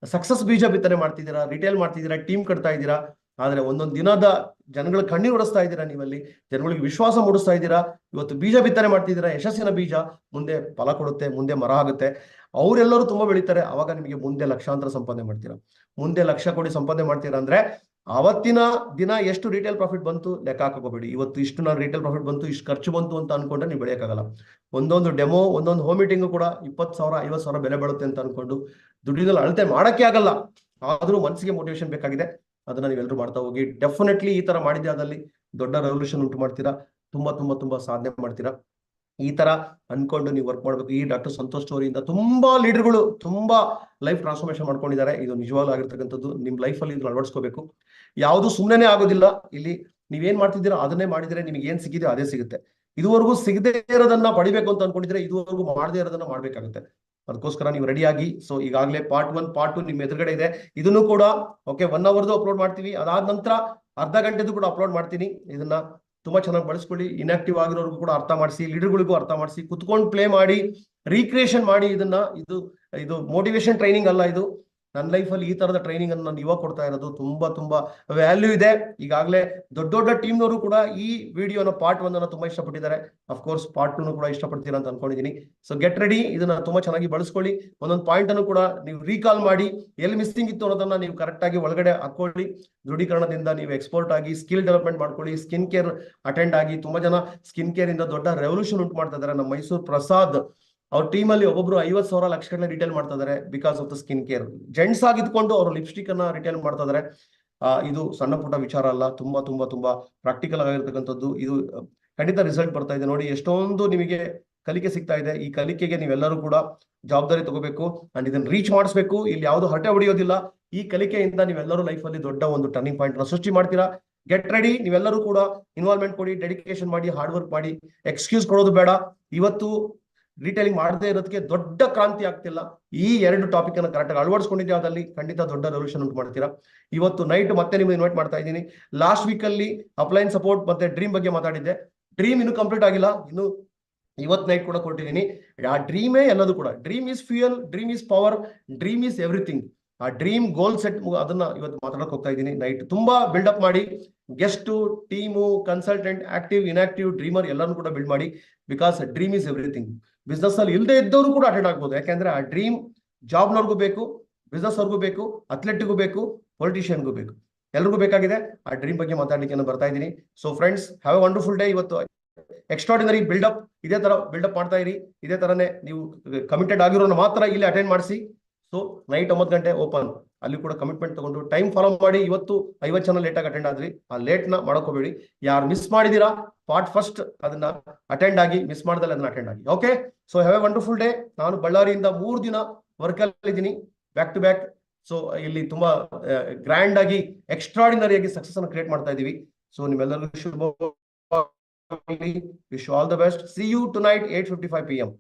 ಸಕ್ಸಸ್ ಬೀಜ ಬಿತ್ತನೆ ಮಾಡ್ತಿದ್ದೀರಾ, ರಿಟೇಲ್ ಮಾಡ್ತಿದ್ದೀರಾ, ಟೀಮ್ ಕಟ್ತಾ ಇದ್ದೀರಾ. ಆದ್ರೆ ಒಂದೊಂದು ದಿನದ ಜನಗಳ ಕಣ್ಣೀರು ಹೊಡಿಸ್ತಾ ಇದ್ದೀರಾ, ನೀವಲ್ಲಿ ಜನಗಳಿಗೆ ವಿಶ್ವಾಸ ಮೂಡಿಸ್ತಾ ಇದ್ದೀರಾ. ಇವತ್ತು ಬೀಜ ಬಿತ್ತನೆ ಮಾಡ್ತಿದ್ದೀರಾ, ಯಶಸ್ಸಿನ ಬೀಜ ಮುಂದೆ ಫಲ ಕೊಡುತ್ತೆ, ಮುಂದೆ ಮರ ಆಗುತ್ತೆ. ಅವರೆಲ್ಲರೂ ತುಂಬಾ ಬೆಳೀತಾರೆ. ಅವಾಗ ನಿಮಗೆ ಮುಂದೆ ಲಕ್ಷಾಂತರ ಸಂಪಾದನೆ ಮಾಡ್ತೀರಾ, ಮುಂದೆ 1,00,000 ಕೋಟಿ ಸಂಪಾದನೆ ಮಾಡ್ತೀರಾ. ಅಂದ್ರೆ ಅವತ್ತಿನ ದಿನ ಎಷ್ಟು ರಿಟೇಲ್ ಪ್ರಾಫಿಟ್ ಬಂತು ಲೆಕ್ಕ ಹಾಕೋಬೇಡಿ. ಇವತ್ತು ಇಷ್ಟು ನಾನು ರಿಟೇಲ್ ಪ್ರಾಫಿಟ್ ಬಂತು, ಇಷ್ಟು ಖರ್ಚು ಬಂತು ಅಂತ ಅನ್ಕೊಂಡ್ರೆ ನೀವು ಬೆಳೆಯಕ್ಕಾಗಲ್ಲ. ಒಂದೊಂದು ಡೆಮೋ, ಒಂದೊಂದು ಹೋಮ್ ಮೀಟಿಂಗು ಕೂಡ 20,000 50,000 ಬೆಲೆ ಬೀಳುತ್ತೆ ಅಂತ ಅನ್ಕೊಂಡು ದುಡ್ಡಿನಲ್ಲಿ ಅಳತೆ ಮಾಡಕ್ಕೆ ಆಗಲ್ಲ. ಆದ್ರೂ ಮನಸ್ಸಿಗೆ ಮೋಟಿವೇಶನ್ ಬೇಕಾಗಿದೆ, ಅದನ್ನ ನೀವೆಲ್ಲರೂ ಮಾಡ್ತಾ ಹೋಗಿ. ಡೆಫಿನೆಟ್ಲಿ ಈ ತರ ಮಾಡಿದ್ದೆ ಅದಲ್ಲಿ ದೊಡ್ಡ ರೆವಲ್ಯೂಷನ್ ಉಂಟು ಮಾಡ್ತೀರಾ, ತುಂಬಾ ಸಾಧನೆ ಮಾಡ್ತೀರಾ. ಈ ತರ ಅನ್ಕೊಂಡು ನೀವು ವರ್ಕ್ ಮಾಡ್ಬೇಕು. ಈ ಡಾಕ್ಟರ್ ಸಂತೋಷ್ ಸ್ಟೋರಿಯಿಂದ ತುಂಬಾ ಲೀಡರ್ಗಳು ತುಂಬಾ ಲೈಫ್ ಟ್ರಾನ್ಸ್ಫಾರ್ಮೇಶನ್ ಮಾಡ್ಕೊಂಡಿದ್ದಾರೆ. ಇದು ನಿಜವಾಗ್ಲೂ ಆಗಿರ್ತಕ್ಕಂಥದ್ದು. ನಿಮ್ ಲೈಫ್ ಅಲ್ಲಿ ಇದನ್ನ ಅಳವಡಿಸ್ಕೋಬೇಕು. ಯಾವುದು ಸುಮ್ಮನೆ ಆಗೋದಿಲ್ಲ. ಇಲ್ಲಿ ನೀವೇನ್ ಮಾಡ್ತಿದ್ದೀರಾ ಅದನ್ನೇ ಮಾಡಿದ್ರೆ ನಿಮಗೆ ಏನ್ ಸಿಗಿದೆ ಅದೇ ಸಿಗುತ್ತೆ. ಇದುವರೆಗೂ ಸಿಗದೆ ಇರೋದನ್ನ ಪಡಿಬೇಕು ಅಂತ ಅನ್ಕೊಂಡಿದ್ರೆ ಇದುವರೆಗೂ ಮಾಡದೇ ಇರೋದನ್ನ ಮಾಡ್ಬೇಕಾಗುತ್ತೆ. ಅದಕ್ಕೋಸ್ಕರ ನೀವು ರೆಡಿಯಾಗಿ. ಸೊ ಈಗಾಗಲೇ ಪಾರ್ಟ್ 1 ಪಾರ್ಟ್ 2 ನಿಮ್ಮ ಎದುರುಗಡೆ ಇದೆ. ಇದನ್ನು ಕೂಡ ಓಕೆ 1 ಅವರ್ದು ಅಪ್ಲೋಡ್ ಮಾಡ್ತೀವಿ. ಅದಾದ ನಂತರ ಅರ್ಧ ಗಂಟೆದು ಕೂಡ ಅಪ್ಲೋಡ್ ಮಾಡ್ತೀನಿ. ಇದನ್ನ ತುಂಬಾ ಚೆನ್ನಾಗಿ ಬಳಸ್ಕೊಳ್ಳಿ. ಇನ್ಆಕ್ಟಿವ್ ಆಗಿರೋರ್ಗು ಕೂಡ ಅರ್ಥ ಮಾಡಿಸಿ, ಲೀಡರ್ಗಳಿಗೂ ಅರ್ಥ ಮಾಡಿಸಿ, ಕುತ್ಕೊಂಡು ಪ್ಲೇ ಮಾಡಿ, ರೀಕ್ರಿಯೇಷನ್ ಮಾಡಿ. ಇದು ಮೋಟಿವೇಶನ್ ಟ್ರೈನಿಂಗ್ ಅಲ್ಲ, ಇದು ನನ್ನ ಲೈಫಲ್ಲಿ ಈ ತರದ ಟ್ರೈನಿಂಗ್ ಅನ್ನು ನಾನು ಇವಾಗ ಕೊಡ್ತಾ ಇರೋದು. ತುಂಬಾ ವ್ಯಾಲ್ಯೂ ಇದೆ. ಈಗಾಗಲೇ ದೊಡ್ಡ ಟೀಮ್ನವರು ಕೂಡ ಈ ವಿಡಿಯೋನ ಪಾರ್ಟ್ 1 ಅನ್ನ ತುಂಬಾ ಇಷ್ಟಪಟ್ಟಿದ್ದಾರೆ. ಅಫ್ಕೋರ್ಸ್ ಪಾರ್ಟ್ 2 ಕೂಡ ಇಷ್ಟಪಡ್ತೀರಾ ಅಂತ ಅನ್ಕೊಂಡಿದ್ದೀನಿ. So get ready. ಇದನ್ನ ತುಂಬಾ ಚೆನ್ನಾಗಿ ಬಳಸ್ಕೊಳ್ಳಿ. ಒಂದೊಂದು ಪಾಯಿಂಟ್ ಅನ್ನು ಕೂಡ ನೀವು ರೀಕಾಲ್ ಮಾಡಿ, ಎಲ್ಲಿ ಮಿಸ್ಸಿಂಗ್ ಇತ್ತು ಅನ್ನೋದನ್ನ ನೀವು ಕರೆಕ್ಟ್ ಆಗಿ ಒಳಗಡೆ ಹಾಕೊಳ್ಳಿ. ದೃಢೀಕರಣದಿಂದ ನೀವು ಎಕ್ಸ್ಪೋರ್ಟ್ ಆಗಿ ಸ್ಕಿಲ್ ಡೆವಲಪ್ಮೆಂಟ್ ಮಾಡ್ಕೊಳ್ಳಿ. ಸ್ಕಿನ್ ಕೇರ್ ಅಟೆಂಡ್ ಆಗಿ. ತುಂಬಾ ಜನ ಸ್ಕಿನ್ ಕೇರ್ ಇಂದ ದೊಡ್ಡ ರೆವಲ್ಯೂಷನ್ ಉಂಟು ಮಾಡ್ತಾ ಇದ್ದಾರೆ. ನಮ್ಮ ಮೈಸೂರು ಪ್ರಸಾದ್ ಅವ್ರ ಟೀಮ್ ಅಲ್ಲಿ ಒಬ್ಬೊಬ್ರು 50,000 ಲಕ್ಷ ಗಟ್ಟಲೆ ರಿಟೇಲ್ ಮಾಡ್ತಾ ಇದಾರೆ because of the skin care. Gents ಆಗಿದ್ಕೊಂಡು ಅವರು ಲಿಪ್ಸ್ಟಿಕ್ ಅನ್ನ ರಿಟೇಲ್ ಮಾಡ್ತಾ ಇದಾರೆ. ಇದು ಸಣ್ಣ ಪುಟ್ಟ ವಿಚಾರ ಅಲ್ಲ, ತುಂಬಾ ಪ್ರಾಕ್ಟಿಕಲ್ ಆಗಿರ್ತಕ್ಕಂಥದ್ದು. ಇದು ಖಂಡಿತ ರಿಸಲ್ಟ್ ಬರ್ತಾ ಇದೆ ನೋಡಿ. ಎಷ್ಟೊಂದು ನಿಮಗೆ ಕಲಿಕೆ ಸಿಗ್ತಾ ಇದೆ. ಈ ಕಲಿಕೆಗೆ ನೀವೆಲ್ಲರೂ ಕೂಡ ಜವಾಬ್ದಾರಿ ತಗೋಬೇಕು ಅಂಡ್ ಇದನ್ನ ರೀಚ್ ಮಾಡಿಸ್ಬೇಕು. ಇಲ್ಲಿ ಯಾವುದು ಹರಟೆ ಹೊಡೆಯೋದಿಲ್ಲ. ಈ ಕಲಿಕೆಯಿಂದ ನೀವೆಲ್ಲರೂ ಲೈಫ್ ಅಲ್ಲಿ ದೊಡ್ಡ ಒಂದು ಟರ್ನಿಂಗ್ ಪಾಯಿಂಟ್ ನ ಸೃಷ್ಟಿ ಮಾಡ್ತೀರಾ. Get ready. ನೀವೆಲ್ಲರೂ ಕೂಡ ಇನ್ವಾಲ್ವ್ಮೆಂಟ್ ಕೊಡಿ, ಡೆಡಿಕೇಶನ್ ಮಾಡಿ, ಹಾರ್ಡ್ ವರ್ಕ್ ಮಾಡಿ. ಎಕ್ಸ್ಕ್ಯೂಸ್ ಕೊಡೋದು ಬೇಡ. ಇವತ್ತು ರಿಟೇಲಿಂಗ್ ಮಾಡದೇ ಇರೋದಕ್ಕೆ ದೊಡ್ಡ ಕ್ರಾಂತಿ ಆಗ್ತಿಲ್ಲ. ಈ 2 ಟಾಪಿಕ್ ಅನ್ನು ಕರೆಕ್ಟ್ ಆಗಿ ಅಳವಡಿಸ್ಕೊಂಡಿದ್ದೆ ಅದಲ್ಲಿ ಖಂಡಿತ ದೊಡ್ಡ ರೆವಲ್ಯೂಷನ್ ಉಂಟು ಮಾಡ್ತೀರಾ. ಇವತ್ತು ನೈಟ್ ಮತ್ತೆ ನಿಮ್ಗೆ ಇನ್ವೈಟ್ ಮಾಡ್ತಾ ಇದ್ದೀನಿ. ಲಾಸ್ಟ್ ವೀಕ್ ಅಲ್ಲಿ ಅಪ್ಲೈನ್ ಸಪೋರ್ಟ್ ಮತ್ತೆ ಡ್ರೀಮ್ ಬಗ್ಗೆ ಮಾತಾಡಿದ್ದೆ. ಡ್ರೀಮ್ ಇನ್ನು ಕಂಪ್ಲೀಟ್ ಆಗಿಲ್ಲ. ಇನ್ನು ಇವತ್ತು ನೈಟ್ ಕೂಡ ಕೊಟ್ಟಿದ್ದೀನಿ. ಆ ಡ್ರೀಮೇ ಎಲ್ಲದೂ ಕೂಡ. Dream is fuel, dream is power, dream is everything. ಆ ಡ್ರೀಮ್ ಗೋಲ್ ಸೆಟ್ ಅದನ್ನ ಇವತ್ತು ಮಾತಾಡಕ್ ಹೋಗ್ತಾ ಇದ್ದೀನಿ. ನೈಟ್ ತುಂಬಾ ಬಿಲ್ಡಪ್ ಮಾಡಿ, guest, team, consultant, active, inactive, dreamer ಎಲ್ಲರೂ ಕೂಡ ಬಿಲ್ಡ್ ಮಾಡಿ. Because dream is everything. Business ಅಲ್ಲಿ ಇಲ್ಲದೆ ಇದ್ದವರು ಕೂಡ ಅಟೆಂಡ್ ಆಗ್ಬೋದು. ಯಾಕೆಂದ್ರೆ ಆ ಡ್ರೀಮ್ ಜಾಬ್ನವ್ರಿಗೂ ಬೇಕು, ಬಿಸ್ನೆಸ್ ಅವ್ರಿಗೂ ಬೇಕು, ಅಥ್ಲೆಟ್ಗೂ ಬೇಕು, ಪೊಲಿಟಿಷಿಯನ್ಗೂ ಬೇಕು, ಎಲ್ರಿಗೂ ಬೇಕಾಗಿದೆ. ಆ ಡ್ರೀಮ್ ಬಗ್ಗೆ ಮಾತಾಡ್ಲಿಕ್ಕೆ ನಾನು ಬರ್ತಾ ಇದ್ದೀನಿ. So friends, have A wonderful day. ಇವತ್ತು ಎಕ್ಸ್ಟ್ರಾರ್ಡಿನರಿ ಬಿಲ್ಡಪ್. ಇದೇ ತರ ಬಿಲ್ಡಪ್ ಮಾಡ್ತಾ ಇರಿ. ಇದೇ ತರನೇ ನೀವು ಕಮಿಟೆಡ್ ಆಗಿರೋನ ಮಾತ್ರ ಇಲ್ಲಿ ಅಟೆಂಡ್ ಮಾಡಿಸಿ. ಸೊ ನೈಟ್ 9 ಗಂಟೆ ಓಪನ್. ಅಲ್ಲಿ ಕೂಡ ಕಮಿಟ್ಮೆಂಟ್ ತಗೊಂಡು ಟೈಮ್ ಫಾಲೋ ಮಾಡಿ. ಇವತ್ತು 50 ಜನ ಲೇಟ್ ಆಗಿ ಅಟೆಂಡ್ ಆದ್ರಿ. ಆ ಲೇಟ್ ನ ಮಾಡಕೋಬೇಡಿ. ಯಾರು ಮಿಸ್ ಮಾಡಿದೀರಾ ಪಾರ್ಟ್ ಫಸ್ಟ್ ಅದನ್ನ ಅಟೆಂಡ್ ಆಗಿ, ಮಿಸ್ ಮಾಡ್ದಲ್ಲಿ ಅದನ್ನ ಅಟೆಂಡ್ ಆಗಿ. Okay, so have A wonderful day. ನಾನು ಬಳ್ಳಾರಿಯಿಂದ 3 ದಿನ ವರ್ಕ್ ಅಲ್ಲಿ ಇದ್ದೀನಿ, ಬ್ಯಾಕ್ ಟು ಬ್ಯಾಕ್. ಸೊ ಇಲ್ಲಿ ತುಂಬಾ ಗ್ರ್ಯಾಂಡ್ ಆಗಿ, ಎಕ್ಸ್ಟ್ರಾರ್ಡಿನರಿ ಆಗಿ ಸಕ್ಸಸ್ ಅನ್ನು ಕ್ರಿಯೇಟ್ ಮಾಡ್ತಾ ಇದೀವಿ. ಸೊ ನಿಮ್ಮೆಲ್ಲರಿಗೂ ಶುಭ. Wish you all the best. See you tonight 8:55 PM.